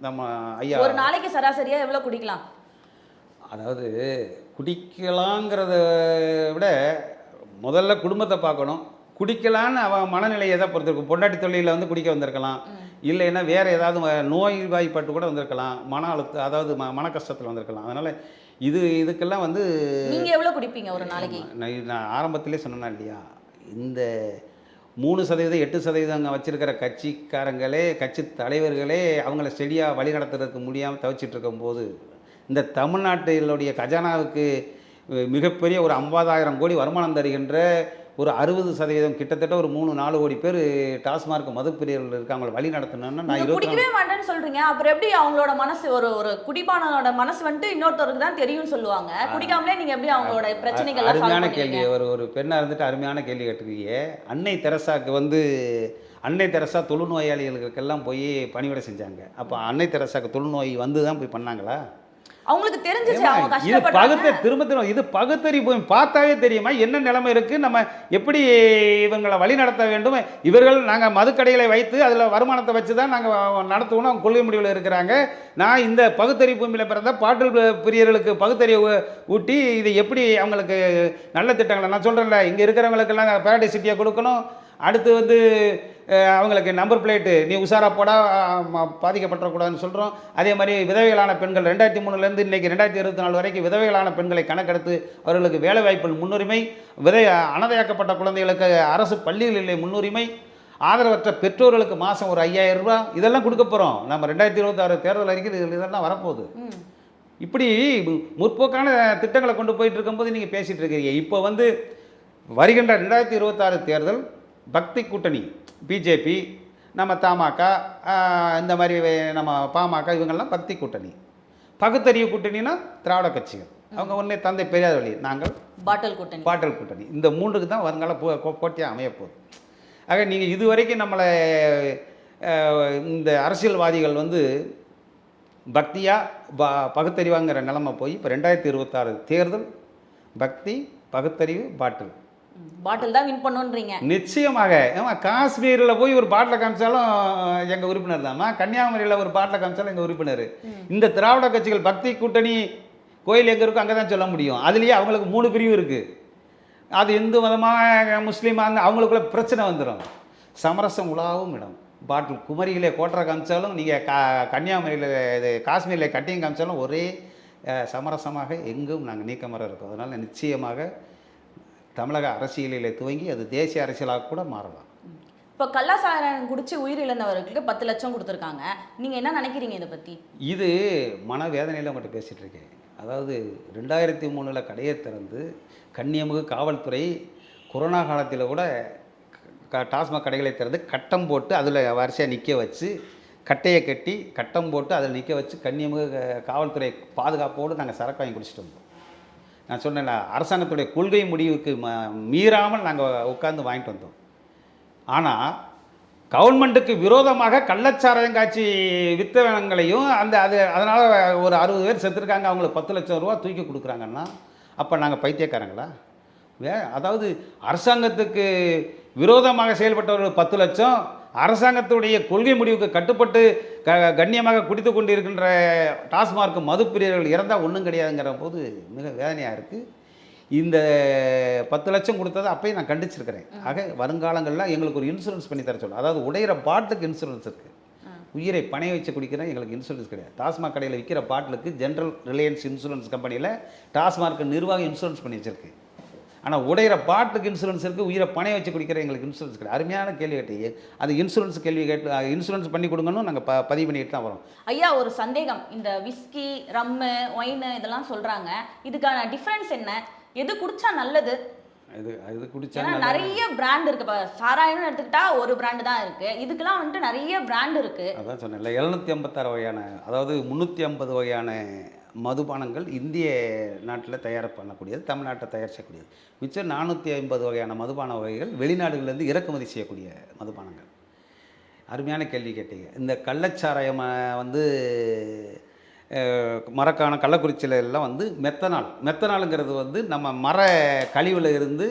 நம்ம ஐயா. ஒரு நாளைக்கு சராசரியாக எவ்வளோ குடிக்கலாம்? அதாவது குடிக்கலாங்கிறத விட முதல்ல குடும்பத்தை பார்க்கணும். குடிக்கலான்னு அவன் மனநிலையை எதை பொறுத்திருக்கும். பொண்டாட்டி தொழிலில் வந்து குடிக்க வந்திருக்கலாம், இல்லைன்னா வேறு ஏதாவது நோய்வாய்ப்பட்டு கூட வந்திருக்கலாம், மன அழுத்தம் அதாவது மன கஷ்டத்தில் வந்திருக்கலாம். அதனால் இதுக்கெல்லாம் வந்து நீங்கள் எவ்வளோ குடிப்பீங்க ஒரு நாளைக்கு? நான் ஆரம்பத்திலே சொன்னேன்னா இல்லையா, இந்த 3% 8% அங்கே வச்சுருக்கிற கட்சிக்காரங்களே கட்சி தலைவர்களே அவங்கள ஸ்டெடியாக வழி நடத்துறதுக்கு முடியாமல் தவிச்சிட்டு இருக்கும்போது இந்த தமிழ்நாட்டினுடைய கஜானாவுக்கு மிகப்பெரிய ஒரு 50,000 கோடி வருமானம் தருகின்ற ஒரு 60% கிட்டத்தட்ட ஒரு 3-4 கோடி பேர் டாஸ்மார்க் மதுப்பிரியர்கள் இருக்காங்க. வழி நடத்தணும்னா நான் குடிக்கவே மாட்டேன்னு சொல்றீங்க. அப்புறம் எப்படி அவங்களோட மனசு ஒரு குடிப்பானோட மனசு வந்துட்டு இன்னொருத்தருக்கு தான் தெரியும்னு சொல்லுவாங்க. குடிக்காமலே நீங்க எப்படி அவங்களோட பிரச்சனைகள்? அருமையான கேள்வி. ஒரு பெண்ணா இருந்துட்டு அருமையான கேள்வி கேட்டுருக்கீங்க. அன்னை தெரசாக்கு வந்து அன்னை தெரசா தொழுநோயாளிகளுக்கெல்லாம் போய் பணிவிடை செஞ்சாங்க. அப்போ அன்னை தெரசாக்கு தொழுநோய் வந்து தான் போய் பண்ணாங்களா? அவங்களுக்கு தெரிஞ்சிச்சு அவங்க இது கஷ்டப்பட்டாங்க. திரும்ப இது பகுத்தறிவு பார்த்தாவே தெரியுமா என்ன நிலைமை இருக்குது, நம்ம எப்படி இவங்களை வழி நடத்த வேண்டும். இவர்கள் நாங்கள் மதுக்கடைகளை வைத்து அதில் வருமானத்தை வச்சு தான் நாங்கள் நடத்துவோம், அவங்க கொள்கை முடிவில் இருக்கிறாங்க. நான் இந்த பகுத்தறிவு பூமியில் பிறந்த பாட்டில் பிரியர்களுக்கு பகுத்தறிவு ஊட்டி இது எப்படி அவங்களுக்கு நல்ல திட்டங்களை நான் சொல்கிறேன்ல, இங்கே இருக்கிறவங்களுக்கெல்லாம் பேரடைஸ் சிட்டியை கொடுக்கணும். அடுத்து வந்து அவங்களுக்கு நம்பர் பிளேட்டு நீ உஷாரா போடா பாதிக்கப்படக்கூடாதுன்னு சொல்கிறோம். அதே மாதிரி விதவைகளான பெண்கள் 2003 இன்றைக்கி 2024 வரைக்கும் விதவைகளான பெண்களை கணக்கெடுத்து அவர்களுக்கு வேலைவாய்ப்பில் முன்னுரிமை, அனாதையாக்கப்பட்ட குழந்தைகளுக்கு அரசு பள்ளிகளிலே முன்னுரிமை, ஆதரவற்ற பெற்றோர்களுக்கு மாதம் ஒரு 5,000 ரூபா இதெல்லாம் கொடுக்க போகிறோம். நம்ம 2026 தேர்தல் அறிக்கை இதெல்லாம் வரப்போகுது. இப்படி முற்போக்கான திட்டங்களை கொண்டு போயிட்டு இருக்கும்போது நீங்கள் பேசிகிட்டு இருக்கீங்க. இப்போ வந்து வருகின்ற 2026 தேர்தல் பக்தி கூட்டணி பிஜேபி, நம்ம தமாக, இந்த மாதிரி நம்ம பாமக இவங்கெல்லாம் பக்தி கூட்டணி. பகுத்தறிவு கூட்டணினா திராவிட கட்சிகள். அவங்க ஒன்றே தந்தை பெரியார் வழி, நாங்கள் பாட்டல் கூட்டணி. இந்த 3க்கு தான் வருங்கால போட்டியாக அமையப்போகுது. ஆக நீங்கள் இதுவரைக்கும் நம்மளை இந்த அரசியல்வாதிகள் வந்து பக்தியா பகுத்தறிவாங்கிற நிலைமை போய் இப்போ 2026 தேர்தல் பக்தி, பகுத்தறிவு, பாட்டில் தான் வின் பண்ணுன்றீங்க. நிச்சயமாக. ஏமா காஷ்மீரில் போய் ஒரு பாட்டில் காமிச்சாலும் எங்கள் உறுப்பினர் தான்மா, கன்னியாகுமரியில் ஒரு பாட்டில் காமிச்சாலும் எங்கள் உறுப்பினர். இந்த திராவிட கட்சிகள் பக்தி கூட்டணி கோயில் எங்கே இருக்கோ அங்கே தான் சொல்ல முடியும். அதுலேயே அவங்களுக்கு 3 பிரிவு இருக்குது. அது இந்து மதமாக முஸ்லீமாக அவங்களுக்குள்ள பிரச்சனை வந்துடும். சமரசம் உலாவும் இடம் பாட்டில். குமரியிலே கோட்டரை காமிச்சாலும் நீங்கள் கன்னியாகுமரியில் இது காஷ்மீரில் கட்டிங் காமிச்சாலும் ஒரே சமரசமாக எங்கும் நாங்கள் நீக்கமர இருக்கோம். அதனால் நிச்சயமாக தமிழக அரசியலில் துவங்கி அது தேசிய அரசியலாக கூட மாறலாம். இப்போ கள்ளச்சாராயம் குடிச்சு உயிரிழந்தவர்களுக்கு 10 லட்சம் கொடுத்துருக்காங்க. நீங்கள் என்ன நினைக்கிறீங்க இதை பற்றி? இது மனவேதனையில் உங்கள்கிட்ட பேசிகிட்டு இருக்கேன். அதாவது 2003 கடையை திறந்து கன்னியமுக காவல்துறை கொரோனா காலத்தில் கூட டாஸ்மாக் கடைகளை திறந்து கட்டம் போட்டு அதில் வரிசையாக நிற்க வச்சு, கட்டையை கட்டி கட்டம் போட்டு அதில் நிற்க வச்சு கன்னியமுக காவல்துறை பாதுகாப்போடு நாங்கள் சரக்கு வாங்கி குடிச்சிட்டு வந்தோம். நான் சொன்னேன், அரசாங்கத்துடைய கொள்கை முடிவுக்கு மீறாமல் நாங்கள் உட்காந்து வாங்கிட்டு வந்தோம். ஆனால் கவர்மெண்ட்டுக்கு விரோதமாக கள்ளச்சாராயம் காட்சி வித்தவங்களையும் அதனால் ஒரு 60 பேர் செத்துருக்காங்க, அவங்களுக்கு 10 லட்சம் ரூபா தூக்கி கொடுக்குறாங்கன்னா அப்போ நாங்கள் பைத்தியக்காரங்களா? அதாவது அரசாங்கத்துக்கு விரோதமாக செயல்பட்டவர்கள் 10 லட்சம், அரசாங்கத்துடைய கொள்கை முடிவுக்கு கட்டுப்பட்டு கண்ணியமாக குடித்து கொண்டு இருக்கின்ற டாஸ்மார்க் மதுப்பிரியர்கள் இறந்தால் ஒன்றும் கிடையாதுங்கிற போது மிக வேதனையாக இருக்குது. இந்த 10 லட்சம் கொடுத்ததை அப்பயும் நான் கண்டிச்சிருக்கிறேன். ஆக வருங்காலங்களில் எங்களுக்கு ஒரு இன்சூரன்ஸ் பண்ணி தர சொல்லுங்கள். அதாவது உடையிற பாட்டிலுக்கு இன்சூரன்ஸ் இருக்குது, உயிரை பணைய வச்சு குடிக்கிறேன் எங்களுக்கு இன்சூரன்ஸ் கிடையாது. டாஸ்மாக் கடையில் விற்கிற பாட்டிலுக்கு ஜென்ரல் ரிலையன்ஸ் இன்சூரன்ஸ் கம்பெனியில் டாஸ்மார்க் நிர்வாகம் இன்சூரன்ஸ் பண்ணி வச்சுருக்கு. ஆனால் உடையிற பாட்டுக்கு இன்சூரன்ஸ் இருக்குது, உயிரை பணைய வச்சு குடிக்கிற எங்களுக்கு இன்சூரன்ஸ் கிடையாது. அருமையான கேள்வி கேட்டீங்க. அது இன்சூரன்ஸ் கேள்வி கேட்டு இன்சூரன்ஸ் பண்ணி கொடுங்கன்னு நாங்கள் பதிவு பண்ணிட்டு தான் வரோம். ஐயா, ஒரு சந்தேகம். இந்த விஸ்கி, ரம்மு, ஒயின் இதெல்லாம் சொல்கிறாங்க, இதுக்கான டிஃப்ரென்ஸ் என்ன? எது குடிச்சா நல்லது? இது குடிச்சா நிறைய பிராண்ட் இருக்கு. இப்போ சாராயம்னு எடுத்துக்கிட்டா ஒரு பிராண்டு தான் இருக்கு, இதுக்கெல்லாம் வந்துட்டு நிறைய பிராண்ட் இருக்கு. அதான் சொன்னேன்ல, 756 வகையான, அதாவது 350 வகையான மதுபானங்கள் இந்திய நாட்டில் தயார் பண்ணக்கூடியது, தமிழ்நாட்டை தயார் செய்யக்கூடியது. மிச்சம் 450 வகையான மதுபான வகைகள் வெளிநாடுகளிலேருந்து இறக்குமதி செய்யக்கூடிய மதுபானங்கள். அருமையான கேள்வி கேட்டீங்க. இந்த கள்ளச்சாராயம் வந்து மரக்கான கள்ளக்குறிச்சியில் எல்லாம் வந்து மெத்தனாலுங்கிறது வந்து நம்ம மர கழிவில் இருந்து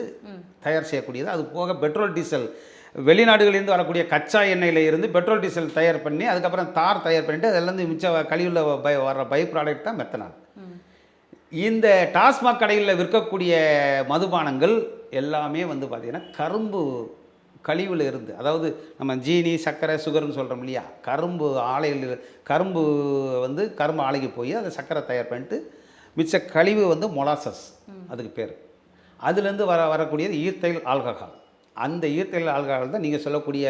தயார் செய்யக்கூடியது. அது போக பெட்ரோல் டீசல் வெளிநாடுகளிலிருந்து வரக்கூடிய கச்சா எண்ணெயில் இருந்து பெட்ரோல் டீசல் தயார் பண்ணி அதுக்கப்புறம் தார் தயார் பண்ணிவிட்டு அதிலேருந்து மிச்ச கழிவில் வர்ற பை ப்ராடக்ட் தான் மெத்தனால். இந்த டாஸ்மாக் கடைகளில் விற்கக்கூடிய மதுபானங்கள் எல்லாமே வந்து பார்த்திங்கன்னா கரும்பு கழிவில் இருந்து, அதாவது நம்ம ஜீனி, சர்க்கரை, சுகர்னு சொல்கிறோம் இல்லையா, கரும்பு ஆலைகள், கரும்பு வந்து கரும்பு ஆலைக்கு போய் அதை சர்க்கரை தயார் பண்ணிட்டு மிச்ச கழிவு வந்து மொலாசஸ் அதுக்கு பேர். அதுலேருந்து வரக்கூடியது ஈத்தைல் ஆல்கஹால். அந்த ஈத்தைல் ஆல்கஹால் தான் நீங்கள் சொல்லக்கூடிய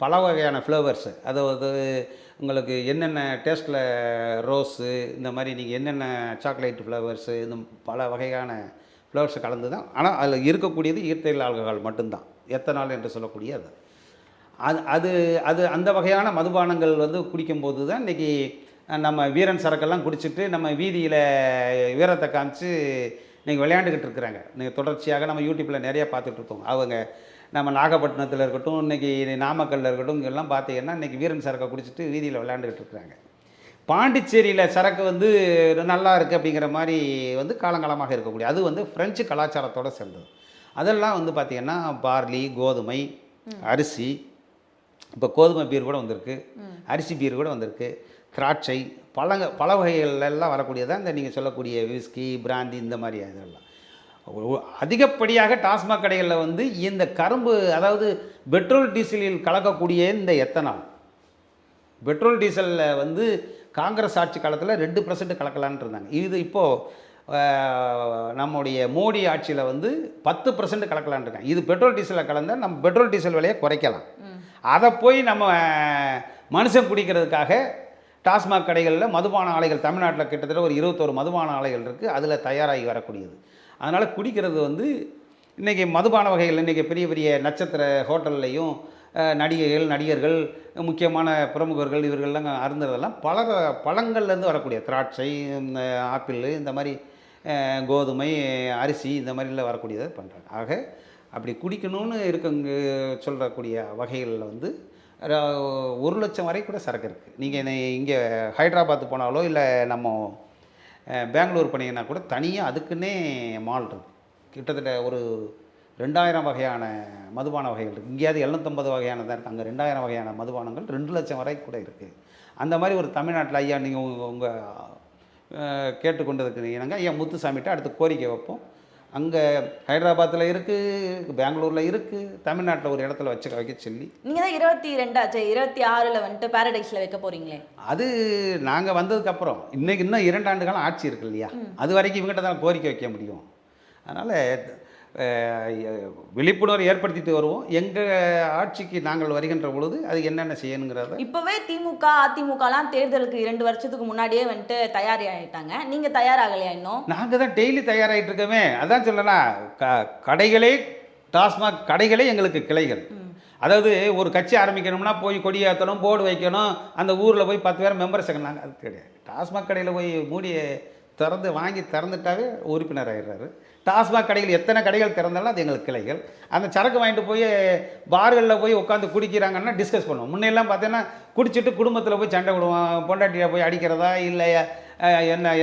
பல வகையான ஃப்ளேவர்ஸு, அதாவது உங்களுக்கு என்னென்ன டேஸ்ட்டில் ரோஸு, இந்த மாதிரி நீங்கள் என்னென்ன சாக்லேட் ஃப்ளேவர்ஸு, இந்த பல வகையான ஃப்ளேவர்ஸை கலந்து தான். ஆனால் அதில் இருக்கக்கூடியது ஈத்தைல் ஆல்கஹால் மட்டும்தான், எத்தனால் என்று சொல்லக்கூடிய அது அது அது அந்த வகையான மதுபானங்கள் வந்து குடிக்கும்போது தான் இன்றைக்கி நம்ம வீரன் சரக்கெல்லாம் குடிச்சிட்டு நம்ம வீதியில் வீரத்தை காமிச்சு இன்றைக்கி விளையாண்டுக்கிட்டு இருக்கிறாங்க. நீங்கள் தொடர்ச்சியாக நம்ம யூடியூப்பில் நிறையா பார்த்துட்ருக்கோம். அவங்க நம்ம நாகப்பட்டினத்தில் இருக்கட்டும், இன்றைக்கி நாமக்கல்லில் இருக்கட்டும், இங்கெல்லாம் பார்த்தீங்கன்னா இன்றைக்கி வீரன் சரக்கை குடிச்சிட்டு வீதியில் விளையாண்டுக்கிட்டு இருக்கிறாங்க. பாண்டிச்சேரியில் சரக்கு வந்து நல்லா இருக்குது அப்படிங்கிற மாதிரி வந்து காலங்காலமாக இருக்கக்கூடிய அது வந்து ஃப்ரெஞ்சு கலாச்சாரத்தோடு சேர்ந்தது. அதெல்லாம் வந்து பார்த்திங்கன்னா பார்லி, கோதுமை, அரிசி, இப்போ கோதுமை பீர் கூட வந்திருக்கு, அரிசி பீர் கூட வந்திருக்கு, திராட்சை, பல வகைகளெல்லாம் வரக்கூடியதான் இந்த நீங்கள் சொல்லக்கூடிய விஸ்கி, பிராந்தி, இந்த மாதிரி இதெல்லாம். அதிகப்படியாக டாஸ்மாக் கடைகளில் வந்து இந்த கரும்பு, அதாவது பெட்ரோல் டீசலில் கலக்கக்கூடிய இந்த எத்தனால், பெட்ரோல் டீசலில் வந்து காங்கிரஸ் ஆட்சி காலத்தில் 2% கலக்கலான்ட்டு இருந்தாங்க. இது இப்போது நம்முடைய மோடி ஆட்சியில் வந்து 10% கலக்கலான் இருக்காங்க. இது பெட்ரோல் டீசலில் கலந்தால் நம்ம பெட்ரோல் டீசல் விலையை குறைக்கலாம். அதை போய் நம்ம மனுஷன் குடிக்கிறதுக்காக டாஸ்மாக் கடைகளில் மதுபான ஆலைகள் தமிழ்நாட்டில் கிட்டத்தட்ட ஒரு 21 மதுபான ஆலைகள் இருக்குது, அதில் தயாராகி வரக்கூடியது. அதனால் குடிக்கிறது வந்து இன்றைக்கி மதுபான வகைகள் இன்றைக்கி பெரிய பெரிய நட்சத்திர ஹோட்டல்லையும் நடிகைகள் நடிகர்கள் முக்கியமான பிரமுகர்கள் இவர்கள்லாம் அருந்துறதெல்லாம் பழங்கள்லேருந்து வரக்கூடிய திராட்சை ஆப்பிள் இந்த மாதிரி கோதுமை அரிசி இந்த மாதிரிலாம் வரக்கூடியதை பண்ணுறாங்க. ஆக அப்படி குடிக்கணும்னு இருக்கவங்க சொல்லக்கூடிய வகைகளில் வந்து 1,00,000 வரை கூட சரக்கு இருக்குது. நீங்கள் இங்கே ஹைதராபாத் போனாலோ இல்லை நம்ம பெங்களூர் போனீங்கன்னா கூட தனியாக அதுக்குன்னே மால் இருக்குது. கிட்டத்தட்ட ஒரு 2000 வகையான மதுபான வகைகள் இருக்குது. இங்கேயாவது 750 வகையான தான் இருக்குது. அங்கே 2000 வகையான மதுபானங்கள் 2,00,000 வரை கூட இருக்குது. அந்த மாதிரி ஒரு தமிழ்நாட்டில் ஐயா நீங்கள் உங்கள் கேட்டுக்கொண்டதுக்கு என்னங்க ஐயா முத்துசாமிகிட்ட அடுத்து கோரிக்கை வைப்போம். அங்கே ஹைதராபாத்தில் இருக்குது, பெங்களூரில் இருக்குது, தமிழ்நாட்டில் ஒரு இடத்துல வைக்க சொல்லி. நீங்கள் தான் 26 வந்துட்டு பாரடைஸில் வைக்க போகிறீங்களே? அது நாங்கள் வந்ததுக்கப்புறம் இன்னும் 2 ஆண்டு காலம் ஆட்சி இருக்கு இல்லையா, அது வரைக்கும் இவங்ககிட்ட தான் கோரிக்கை வைக்க முடியும். அதனால் விழிப்புணர்வு ஏற்படுத்திட்டு வருவோம். எங்கள் ஆட்சிக்கு நாங்கள் வருகின்ற பொழுது அது என்னென்ன செய்யணுங்கிறத. இப்போவே திமுக அதிமுகலாம் தேர்தலுக்கு 2 வருஷத்துக்கு முன்னாடியே வந்துட்டு தயாராகிட்டாங்க. நீங்கள் தயாராகலையா இன்னும்? நாங்கள் தான் டெய்லி தயாராகிட்டு இருக்கோமே. அதான் சொல்லலாம், கடைகளே டாஸ்மாக் கடைகளே எங்களுக்கு கிளைகள். அதாவது ஒரு கட்சி ஆரம்பிக்கணும்னா போய் கொடியாற்றணும், போர்டு வைக்கணும், அந்த ஊரில் போய் 10 பேர் மெம்பர் சேர்க்கணும். அது கிடையாது. டாஸ்மாக் கடையில் போய் மூடியை திறந்துட்டாவே உறுப்பினர் ஆகிடுறாரு. டாஸ்மாக் கடைகள் எத்தனை கடைகள் திறந்தாலும் அது எங்களுக்கு கிளைகள். அந்த சரக்கு வாங்கிட்டு போய் பார்களில் போய் உட்காந்து குடிக்கிறாங்கன்னா டிஸ்கஸ் பண்ணுவோம். முன்னெல்லாம் பார்த்தீங்கன்னா குடிச்சிட்டு குடும்பத்தில் போய் சண்டை விடுவோம், பொண்டாட்டியை போய் அடிக்கிறதா இல்லை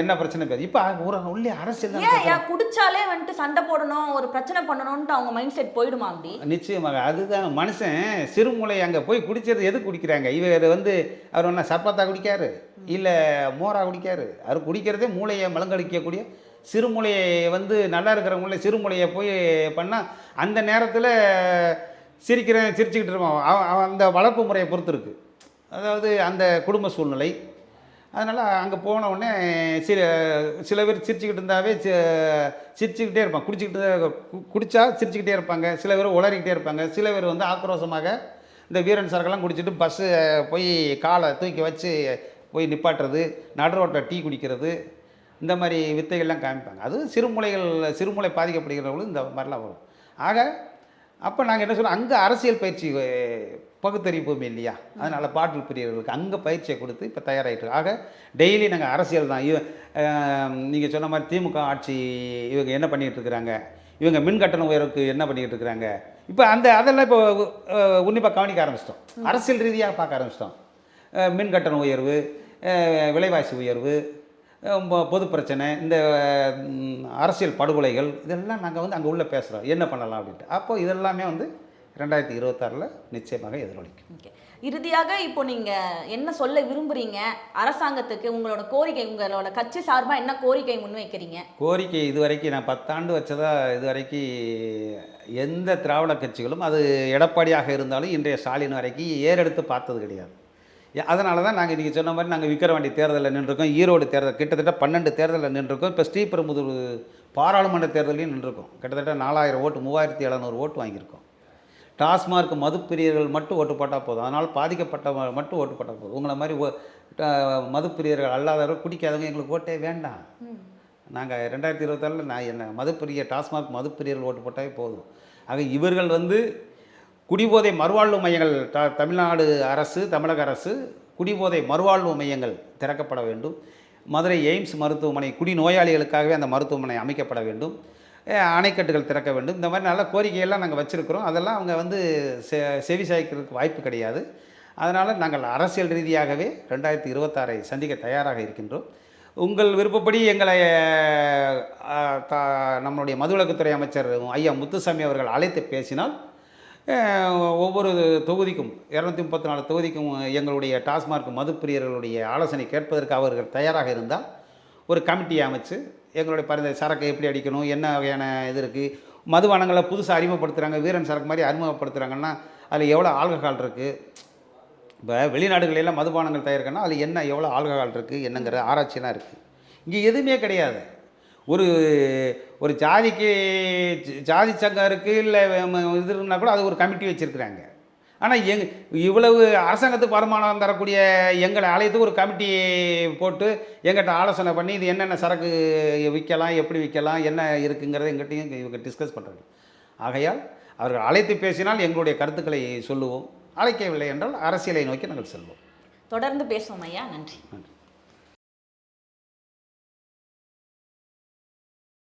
என்ன பிரச்சனை பேர். இப்போ ஒரு உள்ளே அரசியல் தான். குடிச்சாலே வந்துட்டு சண்டை போடணும், ஒரு பிரச்சனை பண்ணணும்ட்டு அவங்க மைண்ட் செட் போயிடுமா? அப்படி நிச்சயமாக. அதுதான் மனுஷன் சிறுமூளை அங்கே போய் குடிச்சது எது குடிக்கிறாங்க. இவர் அவர் என்ன சர்பத்தா குடிக்காரு இல்லை மோரா குடிக்காரு. அவர் குடிக்கிறதே மூளையை மலங்கடிக்கக்கூடிய சிறுமூளையை நல்லா இருக்கிறவங்கள சிறுமூளையை போய் பண்ணால் அந்த நேரத்தில் சிரிச்சுக்கிட்டு இருப்பான். அந்த வளர்ப்பு முறையை பொறுத்து இருக்குது. அதாவது அந்த குடும்ப சூழ்நிலை. அதனால் அங்கே போன உடனே சில பேர் சிரிச்சுக்கிட்டு இருந்தாவே சிரிச்சுக்கிட்டே இருப்பாங்க. குடித்தா சிரிச்சுக்கிட்டே இருப்பாங்க. சில பேர் உளறிக்கிட்டே இருப்பாங்க. சில பேர் ஆக்ரோஷமாக இந்த வீரன் சரக்கெல்லாம் குடிச்சிட்டு பஸ்ஸு போய் காலை தூக்கி வச்சு போய் நிப்பாட்டுறது, நடு ரோட்டில் டீ குடிக்கிறது, இந்த மாதிரி வித்தைகள்லாம் காமிப்பாங்க. அது சிறுமூளை பாதிக்கப்படுகிறவங்களும் இந்த மாதிரிலாம் வரும். ஆக அப்போ நாங்கள் என்ன சொல்கிறோம், அங்கே அரசியல் பயிற்சி பகுத்தறிவுமே இல்லையா, அதனால் பாட்டில் பிரியர்களுக்கு அங்கே பயிற்சியை கொடுத்து இப்போ தயாராகிட்டு. ஆக டெய்லி நாங்கள் அரசியல் தான். நீங்கள் சொன்ன மாதிரி திமுக ஆட்சி இவங்க என்ன பண்ணிகிட்டு இருக்கிறாங்க, இவங்க மின் கட்டண உயர்வுக்கு என்ன பண்ணிக்கிட்டு இருக்கிறாங்க, இப்போ அதெல்லாம் இப்போ உன்னிப்பாக கவனிக்க ஆரம்பிச்சிட்டோம். அரசியல் ரீதியாக பார்க்க ஆரம்பிச்சிட்டோம். மின் கட்டண உயர்வு, விலைவாசி உயர்வு, பொது பிரச்சனை, இந்த அரசியல் படுகொலைகள், இதெல்லாம் நாங்கள் அங்கே உள்ள பேசுகிறோம் என்ன பண்ணலாம் அப்படின்ட்டு. அப்போ இதெல்லாமே 2026 நிச்சயமாக எதிரொலிக்கும். ஓகே, இறுதியாக இப்போ நீங்கள் என்ன சொல்ல விரும்புகிறீங்க அரசாங்கத்துக்கு? உங்களோட கோரிக்கை, உங்களோட கட்சி சார்பாக என்ன கோரிக்கை முன்வைக்கிறீங்க? கோரிக்கை இதுவரைக்கும் நான் 10 ஆண்டு வச்சதா இதுவரைக்கும் எந்த திராவிட கட்சிகளும், அது எடப்பாடியாக இருந்தாலும் இன்றைய ஸ்டாலின் வரைக்கும் ஏறெடுத்து பார்த்தது கிடையாது. அதனால தான் நாங்கள் இன்றைக்கி சொன்ன மாதிரி நாங்கள் விக்கிரவாண்டி தேர்தலில் நின்றுருக்கோம், ஈரோடு தேர்தல் கிட்டத்தட்ட 12 தேர்தலில் நின்றுருக்கோம், இப்போ ஸ்ரீபெரும்புதூர் பாராளுமன்ற தேர்தலையும் நின்றுருக்கோம். கிட்டத்தட்ட 4000 ஓட்டு 3700 ஓட்டு வாங்கியிருக்கோம். டாஸ்மார்க் மதுப்பிரியர்கள் மட்டும் ஓட்டு போட்டால் போதும், அதனால் பாதிக்கப்பட்ட மட்டும் ஓட்டு போட்டால் போதும். உங்களை மாதிரி மதுப்பிரியர்கள் அல்லாதவர்கள் குடிக்காதவங்க எங்களுக்கு ஓட்டே வேண்டாம். நாங்கள் 2026 மதுப்பிரிய டாஸ்மார்க் மதுப்பிரியர்கள் ஓட்டு போட்டாவே போதும். ஆக இவர்கள் குடிபோதை மறுவாழ்வு மையங்கள் தமிழ்நாடு அரசு, தமிழக அரசு குடிபோதை மறுவாழ்வு மையங்கள் திறக்கப்பட வேண்டும். மதுரை எய்ம்ஸ் மருத்துவமனை குடிநோயாளிகளுக்காகவே அந்த மருத்துவமனை அமைக்கப்பட வேண்டும். அணைக்கட்டுகள் திறக்க வேண்டும். இந்த மாதிரி நல்ல கோரிக்கையெல்லாம் நாங்கள் வச்சுருக்கிறோம். அதெல்லாம் அவங்க செவி சாய்க்கிறதுக்கு வாய்ப்பு கிடையாது. அதனால் நாங்கள் அரசியல் ரீதியாகவே 2026 சந்திக்க தயாராக இருக்கின்றோம். உங்கள் விருப்பப்படி எங்களை நம்மளுடைய மதுவிலக்குத்துறை அமைச்சர் ஐயா முத்துசாமி அவர்கள் அழைத்து பேசினால் ஒவ்வொரு தொகுதிக்கும் 234 தொகுதிக்கும் எங்களுடைய டாஸ்மார்க் மதுப்பிரியர்களுடைய ஆலோசனை கேட்பதற்கு அவர்கள் தயாராக இருந்தால் ஒரு கமிட்டியை அமைச்சு எங்களுடைய பரிந்துரை சரக்கு எப்படி அடிக்கணும், என்ன வகையான இது இருக்குது, மதுபானங்களை புதுசாக அறிமுகப்படுத்துகிறாங்க, வீரன் சரக்கு மாதிரி அறிமுகப்படுத்துகிறாங்கன்னா அதில் எவ்வளோ ஆல்கஹால் இருக்குது, இப்போ வெளிநாடுகளெல்லாம் மதுபானங்கள் தயாரிக்கணும்னா அதில் என்ன எவ்வளோ ஆல்கஹால் இருக்குது என்னங்கிற ஆராய்ச்சியெல்லாம் இருக்குது. இங்கே எதுவுமே கிடையாது. ஒரு ஜாதிக்கு ஜாதி சங்கம் இருக்குது இல்லை இது இருந்தால் கூட அது ஒரு கமிட்டி வச்சுருக்குறாங்க. ஆனால் இவ்வளவு அரசாங்கத்துக்கு வருமானம் தரக்கூடிய எங்களை அழைத்து ஒரு கமிட்டி போட்டு எங்கிட்ட ஆலோசனை பண்ணி இது என்னென்ன சரக்கு விற்கலாம், எப்படி விற்கலாம், என்ன இருக்குங்கிறத எங்கிட்டையும் இவங்க டிஸ்கஸ் பண்ணுறாங்க. ஆகையால் அவர்கள் அழைத்து பேசினால் எங்களுடைய கருத்துக்களை சொல்லுவோம். அழைக்கவில்லை என்றால் அரசியலை நோக்கி நாங்கள் செல்வோம். தொடர்ந்து பேசுவோம் ஐயா. நன்றி. நன்றி.